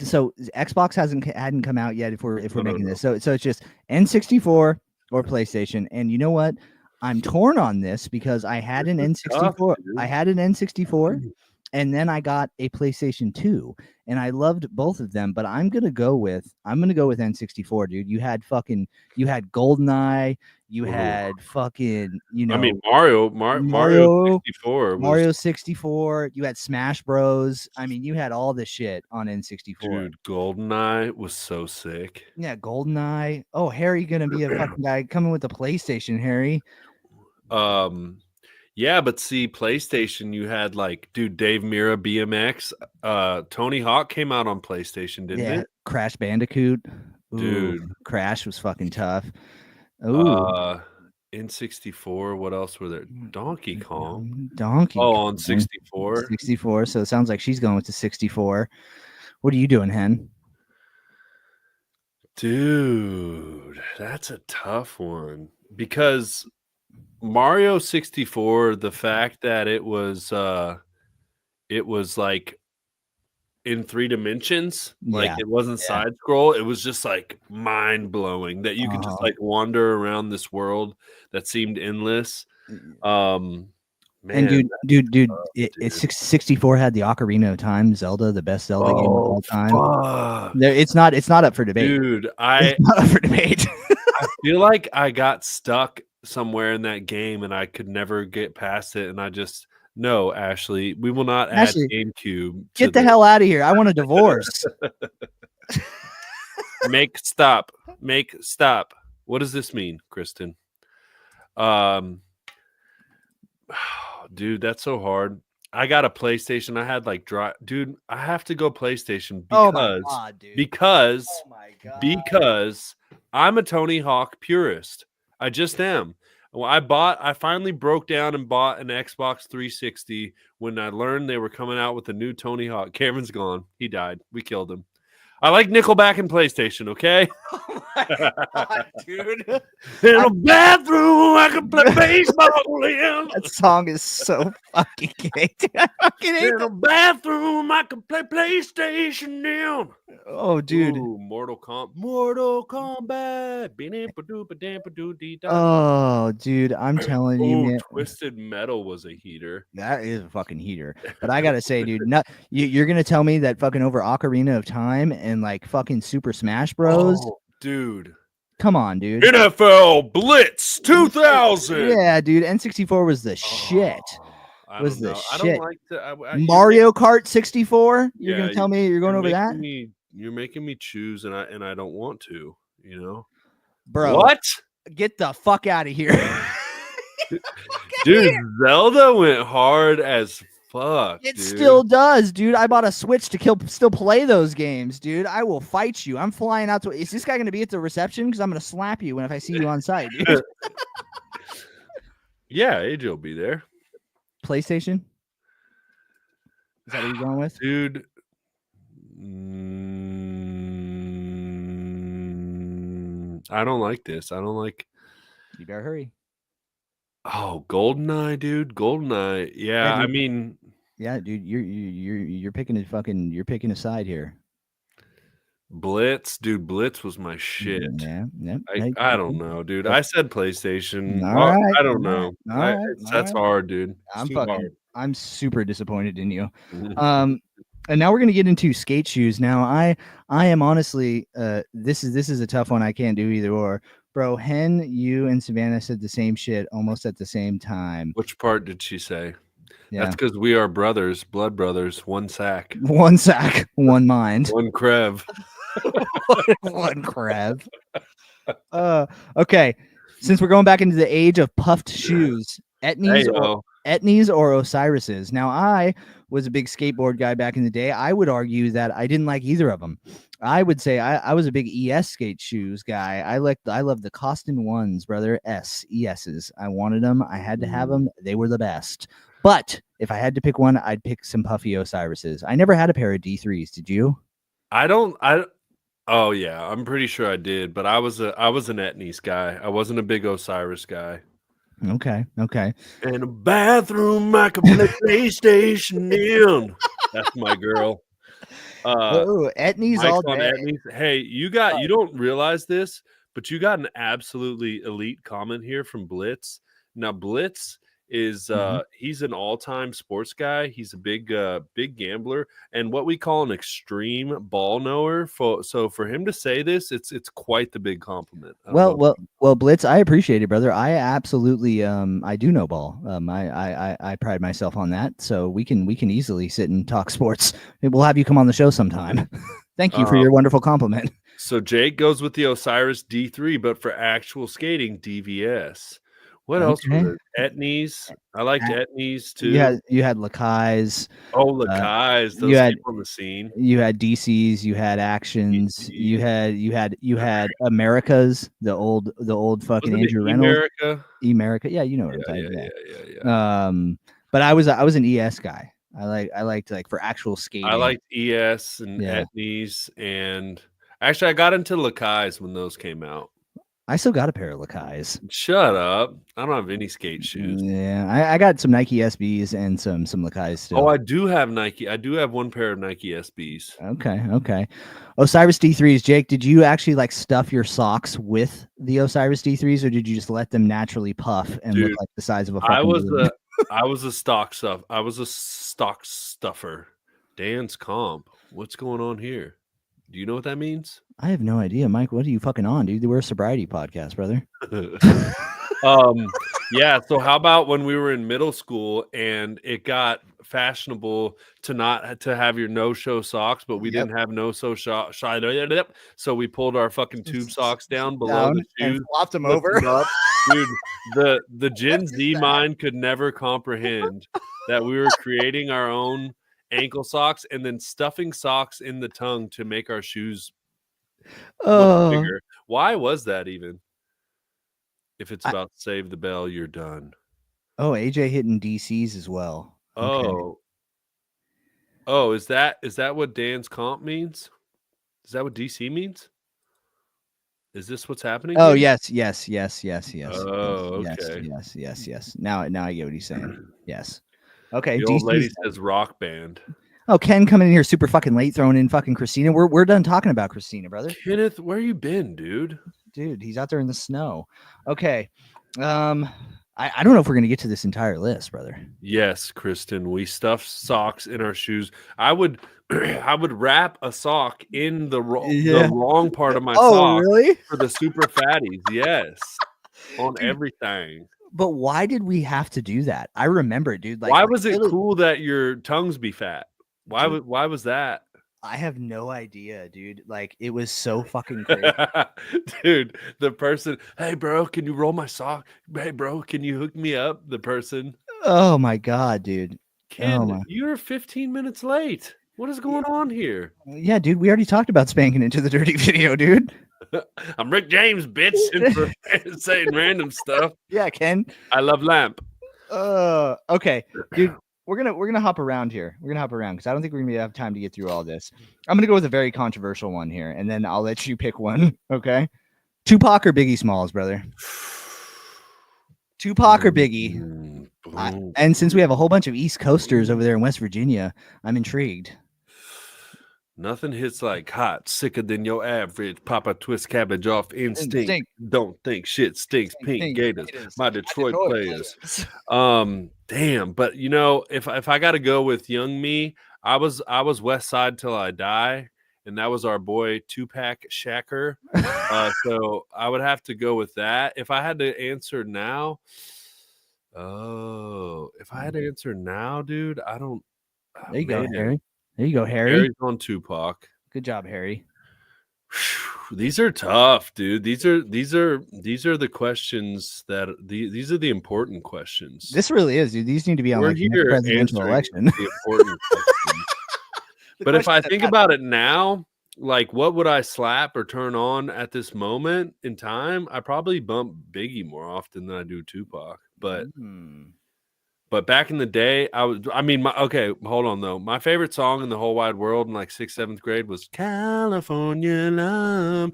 So Xbox hadn't come out yet. If we're making this, so it's just N64 or PlayStation. And you know what? I'm torn on this because I had an N64. I had an N64, and then I got a PlayStation 2, and I loved both of them. But I'm gonna go with N64, dude. You had GoldenEye. You had fucking, I mean, Mario 64. Mario 64. You had Smash Bros. I mean, you had all this shit on N64. Dude, GoldenEye was so sick. Yeah, GoldenEye. Oh, Harry gonna be a fucking guy coming with the PlayStation, Harry. Yeah, but see, PlayStation, you had Dave Mirra, BMX. Tony Hawk came out on PlayStation, didn't it? Crash Bandicoot. Dude, Crash was fucking tough. N64, what else were there? Donkey Kong. On 64. 64. So it sounds like she's going with the 64. What are you doing, Hen? Dude, that's a tough one. Because Mario 64, the fact that it was in 3 dimensions, it wasn't side scroll, it was just mind blowing that you could just wander around this world that seemed endless. Man, and dude, 64 had the Ocarina of Time, Zelda, the best Zelda game of all time. It's not up for debate, dude. It's not up for debate. I feel like I got stuck somewhere in that game and I could never get past it, and I just no, Ashley, we will not add GameCube. Get the hell out of here. I want a divorce. Make stop. What does this mean, Kristen? Dude, that's so hard. I got a PlayStation. I had like dude, I have to go PlayStation Oh my god, dude. because Oh my god. because I'm a Tony Hawk purist. I just am. Well, I finally broke down and bought an Xbox 360 when I learned they were coming out with a new Tony Hawk. Cameron's gone. He died. We killed him. I like Nickelback and PlayStation, okay? Oh my god, dude. In a bathroom, I can play baseball in. That song is so fucking gay, dude. I fucking hate In a bathroom, I can play PlayStation in. Oh, dude. Ooh, Mortal Kombat. Oh, dude, I'm telling you, man. Twisted Metal was a heater. That is a fucking heater. But I gotta say, dude, you're gonna tell me that fucking over Ocarina of Time and like fucking Super Smash Bros. Oh, dude. Come on, dude. NFL Blitz 2000. Yeah, dude. N64 was the shit. I Was don't the know. I shit. don't like the Mario Kart 64? You're Yeah, gonna tell me you're going over that? You're making me choose, and I don't want to. You know, Bro. What? Get the fuck out of here. Dude, Zelda went hard as fuck. It dude. still does, dude. I bought a Switch to still play those games, dude. I will fight you. I'm flying out to. Is this guy going to be at the reception? Because I'm going to slap you if I see you on site, dude. Yeah, AJ will be there. PlayStation? Is that what you're going with? Dude. I don't like this. I don't like. You better hurry. Oh, GoldenEye, dude. GoldenEye. Yeah, dude. I mean. Yeah, dude. You're picking a side here. Blitz, dude. Blitz was my shit. Yeah. I don't know, dude. I said PlayStation. All right, I don't know. That's hard, dude. I'm super disappointed in you. And now we're gonna get into skate shoes. Now I am honestly this is a tough one. I can't do either or. Bro, Hen, you and Savannah said the same shit almost at the same time. Which part did she say? Yeah. That's because we are brothers, blood brothers, one sack. One sack, one mind. One crev. One crev. Okay. Since we're going back into the age of puffed shoes, Etnies or Osiris's. Now, I was a big skateboard guy back in the day. I would argue that I didn't like either of them. I would say I was a big ES skate shoes guy. I loved the Costin ones, brother. ESs. I wanted them. I had to have them. They were the best. But if I had to pick one, I'd pick some puffy Osiris's. I never had a pair of D3s. Did you? Oh yeah, I'm pretty sure I did, but I was an Etnies guy. I wasn't a big Osiris guy. Okay. In a bathroom, I can play PlayStation in. That's my girl. Etnies all day. Etnies. Hey, you don't realize this, but you got an absolutely elite comment here from Blitz. Now, Blitz is he's an all-time sports guy. He's a big gambler and what we call an extreme ball knower. So for him to say this, it's quite the big compliment. Well, Blitz, I appreciate it, brother. I absolutely I do know ball. I pride myself on that. So we can easily sit and talk sports. We'll have you come on the show sometime. Thank you for your wonderful compliment. So Jake goes with the Osiris D3, but for actual skating, DVS. What else was it? Etnies. I liked Etnies too. You had Lakai's. Oh, Lakai's. Those came on the scene. You had DC's. You had Actions. DC. You had America's. The old fucking Andrew Reynolds. America. Yeah, you know what I'm saying. Yeah. But I was an ES guy. I liked like for actual skating. I liked ES and Etnies, and actually I got into Lakai's when those came out. I still got a pair of Lakai's. Shut up. I don't have any skate shoes. Yeah, I got some Nike SBs and some Lakai's still. Oh, I do have Nike. I do have one pair of Nike SBs. Okay. Osiris D3s. Jake, did you actually like stuff your socks with the Osiris D3s, or did you just let them naturally puff and look like the size of a fucking I was a stock stuffer. Dan's comp. What's going on here? Do you know what that means? I have no idea, Mike. What are you fucking on, dude? We're a sobriety podcast, brother. Yeah. So how about when we were in middle school and it got fashionable to have your no-show socks, but we didn't have no-show so we pulled our fucking tube socks down below the shoes, and flopped them over. Dude, the Gen Z mind could never comprehend that we were creating our own ankle socks and then stuffing socks in the tongue to make our shoes look bigger. Why was that even? If it's about save the bell, you're done. Oh, AJ hitting DCs as well. Okay. Oh, is that what Dan's comp means? Is that what DC means? Is this what's happening? Oh, here? yes. Oh, okay. Yes. Now I get what he's saying. Yes. Okay. The old lady says rock band. Oh, Ken coming in here super fucking late, throwing in fucking Christina. We're done talking about Christina, brother. Kenneth, where you been, dude? Dude, he's out there in the snow. Okay. I don't know if we're gonna get to this entire list, brother. Yes, Kristen, we stuff socks in our shoes. I would wrap a sock in the wrong part of my sock really? for the super fatties. Yes, on everything. But why did we have to do that? I remember it, dude. Like, why was it cool that your tongues be fat? Why was that? I have no idea, dude. Like, it was so fucking crazy. Dude, the person, hey, bro, can you roll my sock? Hey, bro, can you hook me up? The person. Oh, my God, dude. Ken, you're 15 minutes late. What is going on here? Yeah, dude, we already talked about spanking into the dirty video, dude. I'm Rick James, bitch, for saying random stuff. Yeah, Ken. I love lamp. Okay, dude. We're gonna hop around here. We're gonna hop around because I don't think we're gonna have time to get through all this. I'm gonna go with a very controversial one here, and then I'll let you pick one. Okay, Tupac or Biggie Smalls, brother? Tupac or Biggie? And since we have a whole bunch of East Coasters over there in West Virginia, I'm intrigued. Nothing hits like hot, sicker than your average. Papa twist cabbage off instinct. Don't think shit stinks. Pink Gators, my Detroit players. Damn. But you know, if I got to go with young me, I was West Side till I die, and that was our boy Tupac Shakur. So I would have to go with that. If I had to answer now, dude, I don't. There you go, Harry. There you go, Harry. Harry's on Tupac. Good job, Harry. These are tough, dude. These are the questions that these are the important questions. This really is, dude. These need to be on the presidential election. The important questions. But if I think about it now, like what would I slap or turn on at this moment in time? I probably bump Biggie more often than I do Tupac. But back in the day, hold on though. My favorite song in the whole wide world in like 6th, 7th grade was California Love.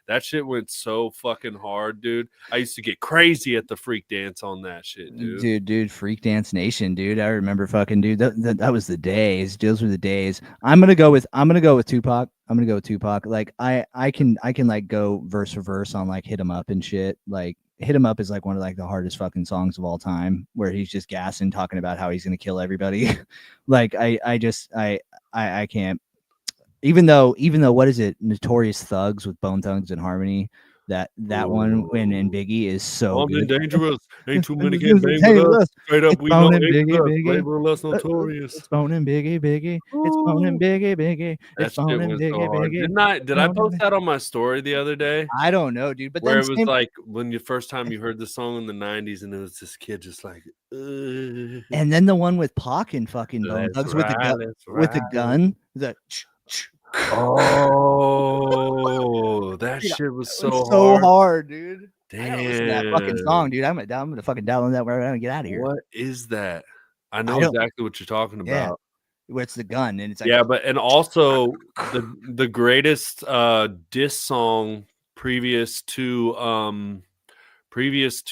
That shit went so fucking hard, dude. I used to get crazy at the freak dance on that shit, dude. Dude, Freak Dance Nation, dude. I remember fucking dude. That was the days. Those were the days. I'm gonna go with Tupac. Like I can like go verse for verse on like Hit 'Em Up and shit. Like Hit 'Em Up is like one of like the hardest fucking songs of all time, where he's just gassing, talking about how he's gonna kill everybody. Like I can't. Even though what is it? Notorious Thugs with Bone Thugs and Harmony. That one when in Biggie is so good. Dangerous. Ain't too many getting banged with us. Straight up, we know Biggie. Less notorious. It's Bone and Biggie. It's Bone and Biggie. It's Bone and Biggie. Did I post that on my story the other day? I don't know, dude. But where it was like when the first time you heard the song in the 90s, and it was this kid just like. And then the one with Pac and fucking Bone Thugs with the gun. Oh, that shit was so hard, dude. Damn, that fucking song, dude. I'm gonna fucking download that right now and get out of here. What is that? I know exactly what you're talking about. Yeah. Where it's the gun and it's like, and also the greatest diss song previous to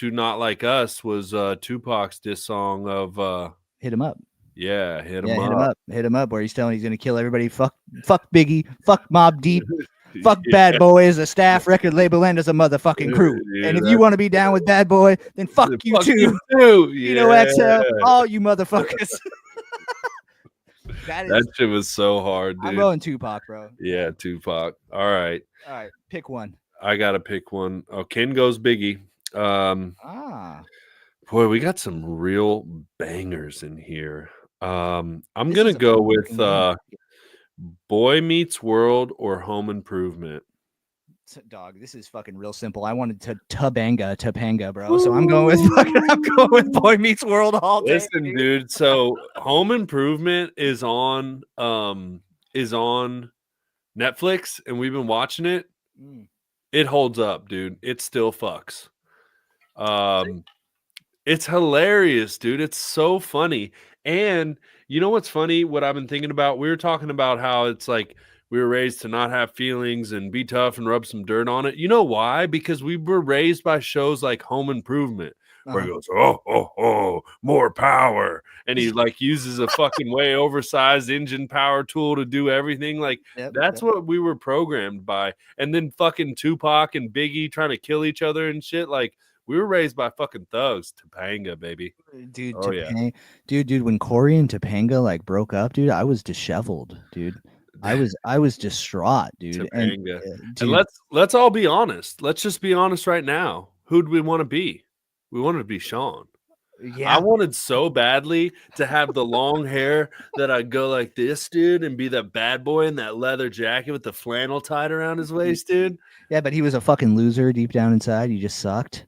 Not Like Us was Tupac's diss song of Hit 'Em Up. Yeah, hit him up. Where he's telling he's gonna kill everybody. Fuck Biggie. Fuck Mobb Deep. Fuck Bad Boy as a staff, record label, and as a motherfucking crew. And if you want to be down with Bad Boy, then fuck you too. You know, XL, all you motherfuckers. That shit was so hard, dude. I'm going Tupac, bro. Yeah, Tupac. All right, pick one. I gotta pick one. Oh, Ken goes Biggie. Boy, we got some real bangers in here. I'm gonna go with Boy Meets World or Home Improvement. Dog, this is fucking real simple. I wanted to Topanga, bro. So I'm going with Boy Meets World all day. Listen, dude. So Home Improvement is on Netflix, and we've been watching it. It holds up, dude. It still fucks. It's hilarious, dude. It's so funny. And you know what's funny? What I've been thinking about, we were talking about how it's like we were raised to not have feelings and be tough and rub some dirt on it. You know why? Because we were raised by shows like Home Improvement, where he goes, oh, more power. And he like uses a fucking way oversized engine power tool to do everything. Like that's what we were programmed by. And then fucking Tupac and Biggie trying to kill each other and shit. Like, we were raised by fucking thugs. Topanga, baby. Dude, dude, when Corey and Topanga like broke up, dude, I was disheveled, dude. I was distraught, dude. Topanga. And let's all be honest. Let's just be honest right now. Who'd we want to be? We wanted to be Sean. Yeah. I wanted so badly to have the long hair that I'd go like this, dude, and be that bad boy in that leather jacket with the flannel tied around his waist, dude. Yeah, but he was a fucking loser deep down inside. He just sucked.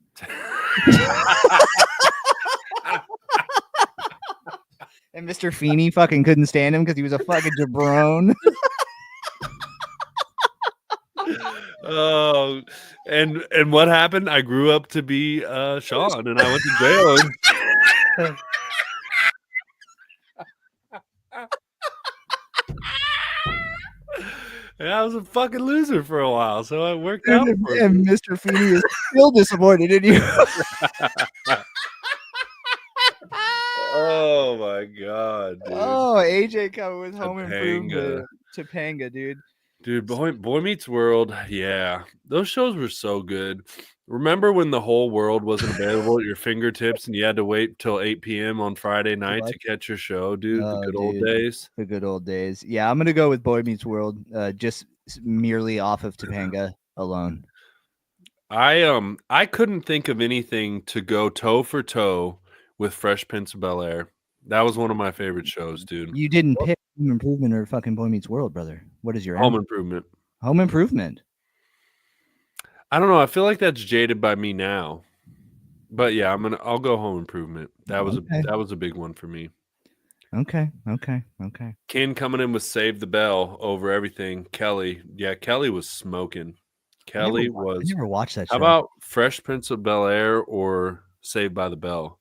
And Mr. Feeney fucking couldn't stand him because he was a fucking jabron. Oh, and what happened? I grew up to be Sean, and I went to jail. And I was a fucking loser for a while, so it worked out. And Mr. Feeney is still disappointed in you. Oh my god, dude. Oh, AJ coming with Home Improvement. Topanga, dude. Dude, Boy Meets World, yeah. Those shows were so good. Remember when the whole world wasn't available at your fingertips and you had to wait till 8 p.m. on Friday night to catch your show, dude? The good old days. The good old days. Yeah, I'm going to go with Boy Meets World, just merely off of Topanga alone. I couldn't think of anything to go toe for toe with Fresh Prince of Bel-Air. That was one of my favorite shows, dude. You didn't pick Home Improvement or fucking Boy Meets World, brother. What is your Home Improvement? Home Improvement. I don't know. I feel like that's jaded by me now. But yeah, I'll go Home Improvement. That was a big one for me. Okay. Ken coming in with Save the Bell over everything. Kelly. Yeah, Kelly was smoking. I never watched that show. How about Fresh Prince of Bel-Air or Saved by the Bell?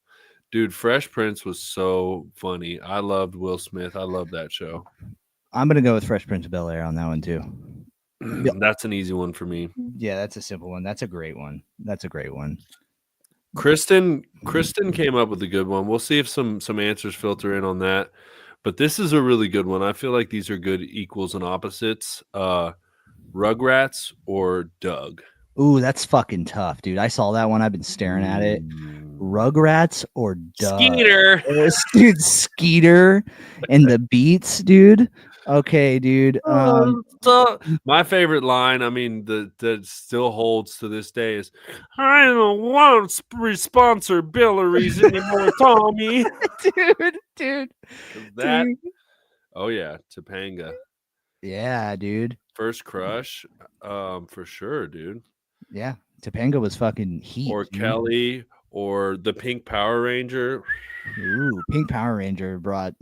Dude, Fresh Prince was so funny. I loved Will Smith. I love that show. I'm going to go with Fresh Prince of Bel-Air on that one too. That's an easy one for me. Yeah, that's a simple one. That's a great one. Kristen came up with a good one. We'll see if some answers filter in on that. But this is a really good one. I feel like these are good equals and opposites. Rugrats or Doug? Ooh, that's fucking tough, dude. I saw that one. I've been staring at it. Rugrats or Doug? Skeeter. Dude, Skeeter and the Beats, dude. Okay, dude. My favorite line, I mean, that still holds to this day is, I don't want responsibilities anymore, Tommy. Dude. Oh, yeah, Topanga. Yeah, dude. First crush, for sure, dude. Yeah, Topanga was fucking heat. Or Kelly, or the Pink Power Ranger. Ooh, Pink Power Ranger brought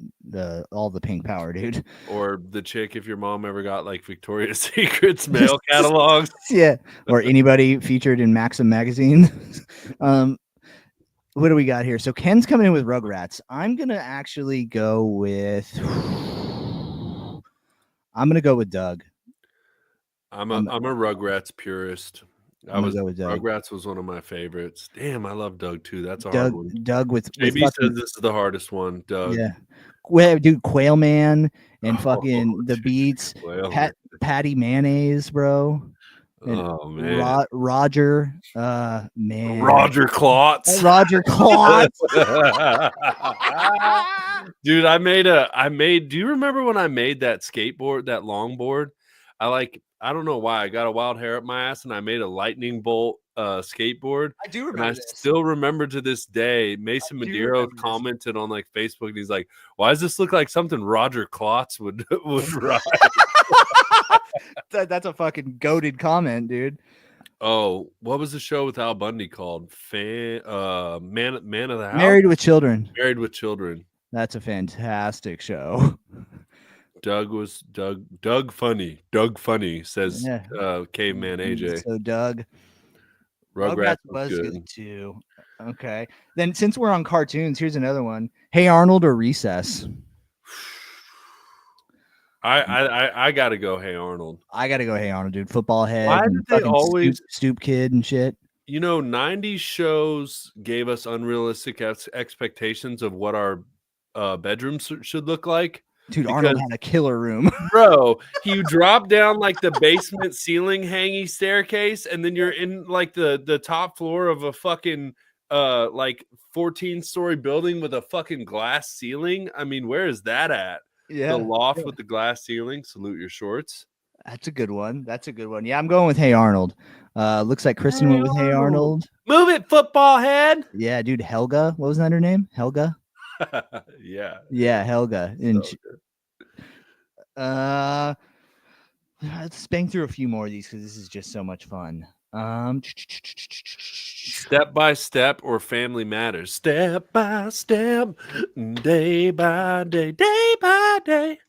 all the pink power, dude. Or the chick, if your mom ever got like Victoria's Secret's mail catalogs. Yeah, or anybody featured in Maxim magazine. What do we got here? So Ken's coming in with Rugrats. I'm gonna actually go with. I'm gonna go with Doug. I'm a Rugrats purist. Go with Doug. Rugrats was one of my favorites. Damn, I love Doug too. That's a hard one. Doug with JB says this is the hardest one. Doug. Yeah. Well, dude, Quail Man and fucking the Beats. Patty Mayonnaise, bro. And oh man. Roger. Man. Roger Klotz. Roger Klotz. Dude, do you remember when I made that skateboard, that longboard? I don't know why. I got a wild hair up my ass and I made a lightning bolt skateboard. I do remember. And I still remember to this day. Mason Madero commented on like Facebook and he's like, "Why does this look like something Roger Klotz would ride?" That's a fucking goated comment, dude. Oh, what was the show with Al Bundy called? Man of the House. Married with Children. Married with Children. That's a fantastic show. Doug Funny says Caveman AJ. So Doug. Rugrats was good too. Okay. Then since we're on cartoons, here's another one. Hey Arnold or Recess? I gotta go. Hey Arnold. I gotta go. Hey Arnold, dude. Football head. Why did they always stoop kid and shit? 90s shows gave us unrealistic expectations of what our bedrooms should look like. Dude, Arnold had a killer room. Bro, you drop down like the basement ceiling hanging staircase, and then you're in like the top floor of a fucking like 14-story building with a fucking glass ceiling. I mean, where is that at? Yeah. The loft with the glass ceiling. Salute your shorts. That's a good one. Yeah, I'm going with Hey Arnold. Looks like Kristen went with Hey Arnold. Move it, football head. Yeah, dude. Helga. What was that her name? Helga? Yeah, Helga. And let's bang through a few more of these because this is just so much fun. Step by Step or Family Matters. Step by step, day by day, day by day.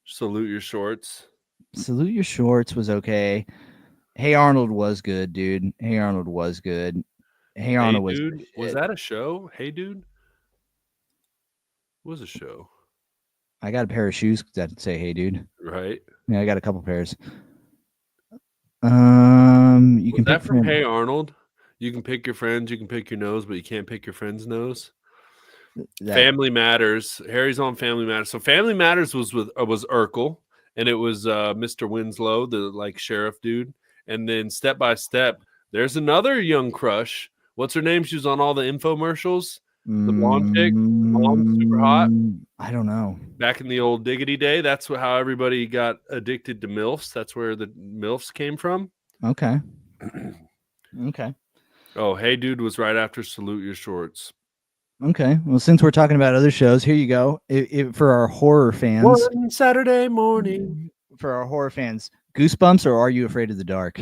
Salute your shorts. Salute your shorts was okay. Hey Arnold was good, dude. Hey Arnold was good. Hey Arnold was dude. Was that a show? Hey dude. What was a show? I got a pair of shoes that say "Hey, dude." Right. Yeah, I got a couple pairs. You can pick from Hey Arnold. You can pick your friends. You can pick your nose, but you can't pick your friend's nose. Family Matters. Harry's on Family Matters. So Family Matters was Urkel, and it was Mr. Winslow, the like sheriff dude. And then Step by Step, there's another young crush. What's her name? She was on all the infomercials. The blonde chick, blonde, super hot. I don't know. Back in the old diggity day, that's how everybody got addicted to MILFs. That's where the MILFs came from. Okay. Okay. Oh, Hey Dude was right after Salute Your Shorts. Okay. Well, since we're talking about other shows, here you go. For our horror fans. One Saturday morning. For our horror fans, Goosebumps or Are You Afraid of the Dark?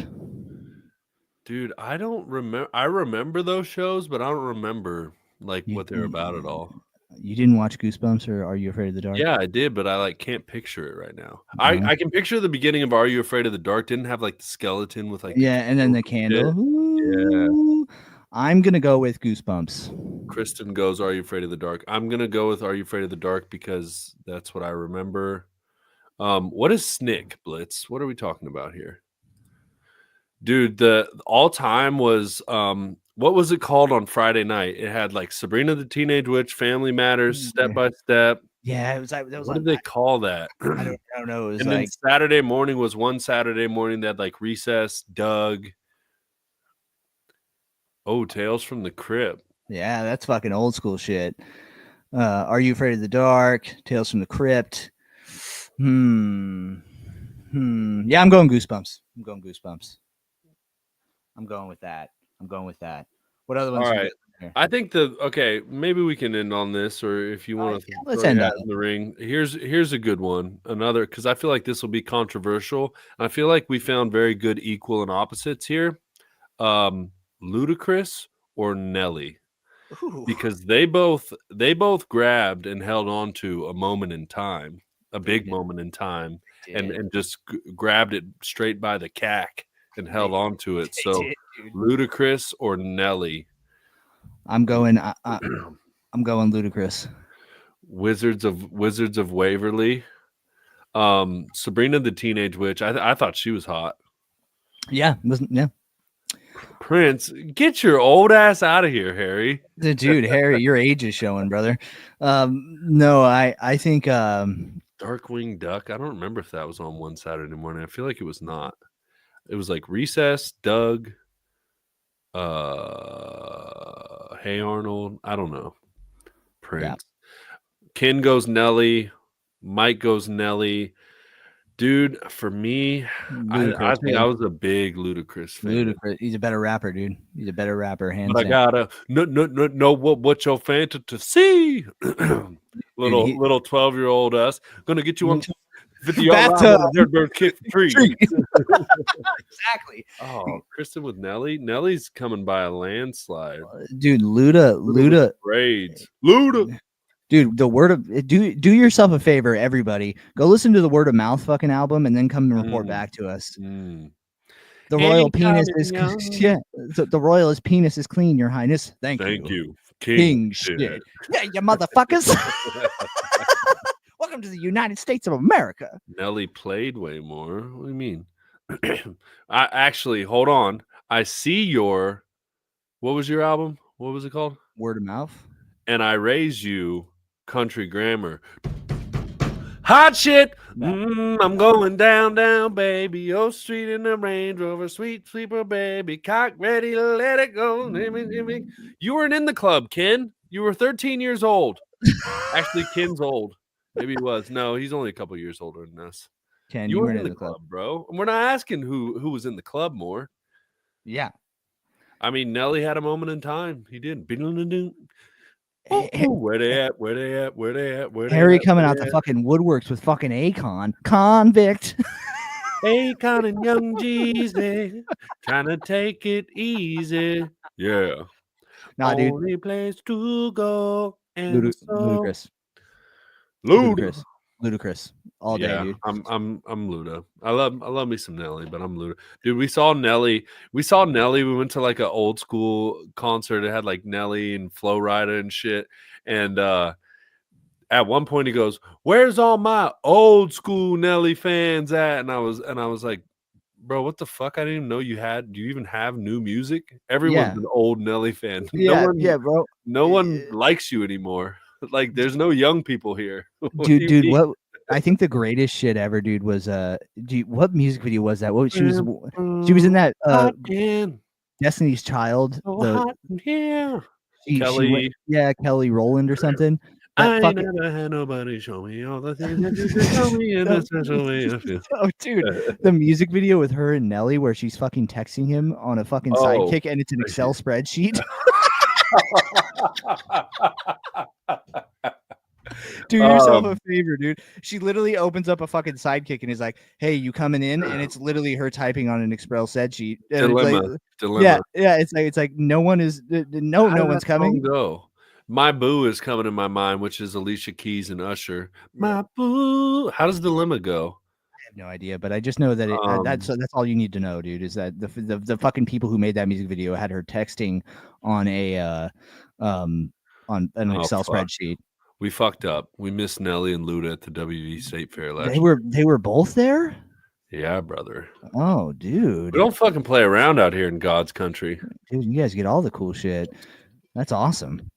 Dude, I don't remember. I remember those shows, but I don't remember what they're about at all. You didn't watch Goosebumps or Are You Afraid of the Dark? Yeah, I did, but I can't picture it right now. I can picture the beginning of Are You Afraid of the Dark. Didn't have the skeleton with and then the candle. Yeah. I'm gonna go with Goosebumps. Kristen goes Are You Afraid of the Dark? I'm gonna go with Are You Afraid of the Dark because that's what I remember. What is Snick, Blitz? What are we talking about here? Dude, the all-time was what was it called on Friday night? It had Sabrina the Teenage Witch, Family Matters, Step by Step. Yeah, it was like what did they call that? I don't know. It was then Saturday morning was one Saturday morning that Recess, Doug. Oh, Tales from the Crypt. Yeah, that's fucking old school shit. Are You Afraid of the Dark? Tales from the Crypt. Yeah, I'm going Goosebumps. I'm going with that. What other ones? All right. I think maybe we can end on this, or if you want to let's end on in the ring. Here's a good one. Another, because I feel like this will be controversial. I feel like we found very good equal and opposites here. Ludacris or Nelly. Ooh. Because they both grabbed and held on to a moment in time, a big moment in time, and just grabbed it straight by the cack and held on to it. So Ludacris or Nelly? I'm going Ludacris. Wizards of Waverly. Sabrina the Teenage Witch. I thought she was hot. Yeah. Prince, get your old ass out of here, Harry. Dude, Harry, your age is showing, brother. No, I think Darkwing Duck. I don't remember if that was on one Saturday morning. I feel like it was not. It was Recess, Doug, Hey Arnold. I don't know. Prince. Yeah. Ken goes Nelly. Mike goes Nelly. Dude, for me, I think I was a big Ludacris fan. Ludacris, he's a better rapper, dude. He's a better rapper, hands down. But I gotta know what your fantasy. little 12-year-old us gonna get you on Bathtub. Kick the tree. Exactly. Oh, Kristen with Nelly. Nelly's coming by a landslide. Dude, Luda. Raids. Luda. Dude, the word of do yourself a favor, everybody. Go listen to the Word of Mouth fucking album and then come and report back to us. The royal penis is the royalist penis is clean, Your Highness. Thank you. King shit. Yeah, you motherfuckers. Welcome to the United States of America. Nelly played way more. What do you mean? I actually, hold on. I see your, what was your album? What was it called? Word of Mouth. And I Raise You, Country Grammar. Hot shit. I'm going down, baby. Oh, street in the Range Rover, sweet sleeper, baby. Cock ready to let it go. You weren't in the club, Ken. You were 13 years old. Actually, Ken's old. Maybe he was. No, he's only a couple years older than us. Ken, you weren't in the club, bro. And we're not asking who was in the club more. Yeah. I mean, Nelly had a moment in time. He did. Where they at? Where they at? Where they at? Where they Harry at? coming out the fucking woodworks with fucking Akon. Convict. Akon and Young Jeezy trying to take it easy. Yeah. Nah, dude. Only place to go. And Ludicrous. All day, dude. I'm Luda. I love me some Nelly, but I'm Luda. Dude, we saw Nelly. We went to like an old school concert. It had like Nelly and Flo Rida and shit. And at one point he goes, "Where's all my old school Nelly fans at?" And I was like, bro, what the fuck? I didn't even know you had. Do you even have new music? Everyone's an old Nelly fan. Bro. No one likes you anymore. Like, there's no young people here. Dude, what? I think the greatest shit ever, dude, was what music video was that? What she was in that Destiny's Child. Kelly Rowland or something. I never had nobody show me all the things that you show me in a special way. Oh, dude, the music video with her and Nelly where she's fucking texting him on a fucking sidekick and it's an Excel spreadsheet. Do yourself a favor, dude. She literally opens up a fucking sidekick and is like, "Hey, you coming in?" And it's literally her typing on an Excel spreadsheet. Dilemma. Yeah. It's like no one's coming. Go. My Boo is coming in my mind, which is Alicia Keys and Usher. My Boo. How does Dilemma go? I have no idea, but I just know that that's all you need to know, dude. Is that the fucking people who made that music video had her texting on a on an Excel spreadsheet. We fucked up. We missed Nelly and Luda at the WV State Fair last year. They were both there? Yeah, brother. Oh, dude. We don't fucking play around out here in God's country. Dude, you guys get all the cool shit. That's awesome.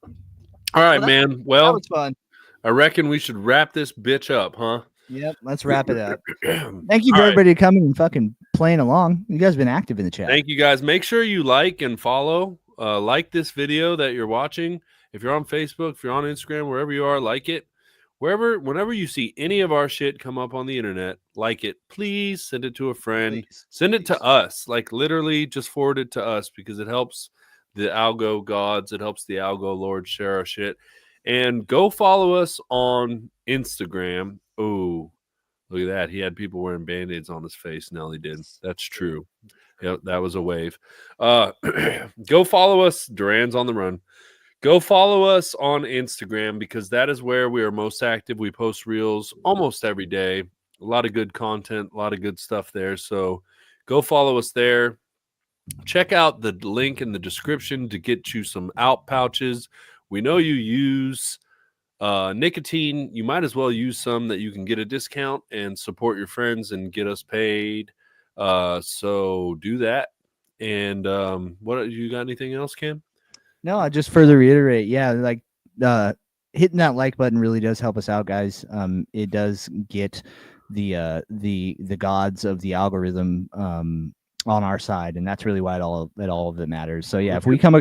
All right, man. Well, that was fun. I reckon we should wrap this bitch up, huh? Yep, let's wrap it up. Thank you for everybody coming and fucking playing along. You guys have been active in the chat. Thank you, guys. Make sure you like and follow. Like this video that you're watching. If you're on Facebook, if you're on Instagram, wherever you are, like it. Whenever you see any of our shit come up on the internet, like it. Please send it to a friend. Send it to us. Like, literally just forward it to us because it helps the Algo gods. It helps the Algo Lord share our shit. And go follow us on Instagram. Oh, look at that. He had people wearing Band-Aids on his face. Nelly did. That's true. Yep, that was a wave. Go follow us. Duran's on the run. Go follow us on Instagram because that is where we are most active. We post reels almost every day. A lot of good content, a lot of good stuff there. So go follow us there. Check out the link in the description to get you some out pouches. We know you use nicotine. You might as well use some that you can get a discount and support your friends and get us paid. So do that. And what you got anything else, Cam? No, I just further reiterate. Yeah, like hitting that like button really does help us out, guys. It does get the gods of the algorithm on our side, and that's really why all of it matters. So yeah, if we come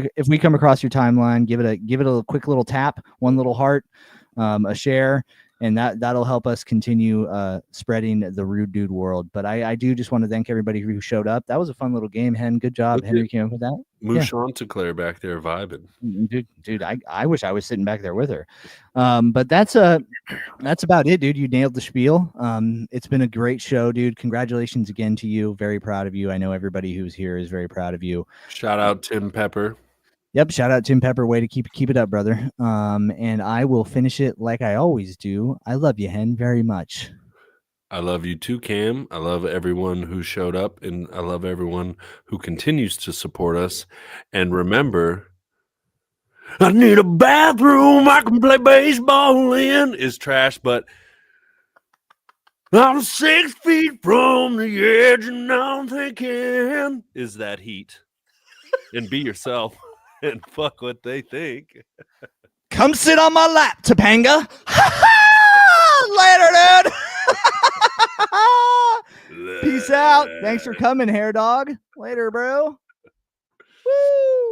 across your timeline, give it a quick little tap, one little heart, a share, and that'll help us continue spreading the Rude Dude world. But I do just want to thank everybody who showed up. That was a fun little game, Hen. Good job. Look at Henry came up with that. Chanticleer back there vibing. Dude, I wish I was sitting back there with her. But that's about it, dude. You nailed the spiel. It's been a great show, dude. Congratulations again to you. Very proud of you. I know everybody who's here is very proud of you. Shout out Tim Pepper. Yep, shout out Tim Pepper. Way to keep it up, brother. And I will finish it like I always do. I love you, Hen, very much. I love you too, Cam. I love everyone who showed up, and I love everyone who continues to support us. And remember, I need a bathroom I can play baseball in is trash, but I'm 6 feet from the edge and I'm thinking is that heat. And be yourself and fuck what they think. Come sit on my lap, Topanga. Later, dude. Peace out. Thanks for coming, Hair Dog. Later, bro. Woo.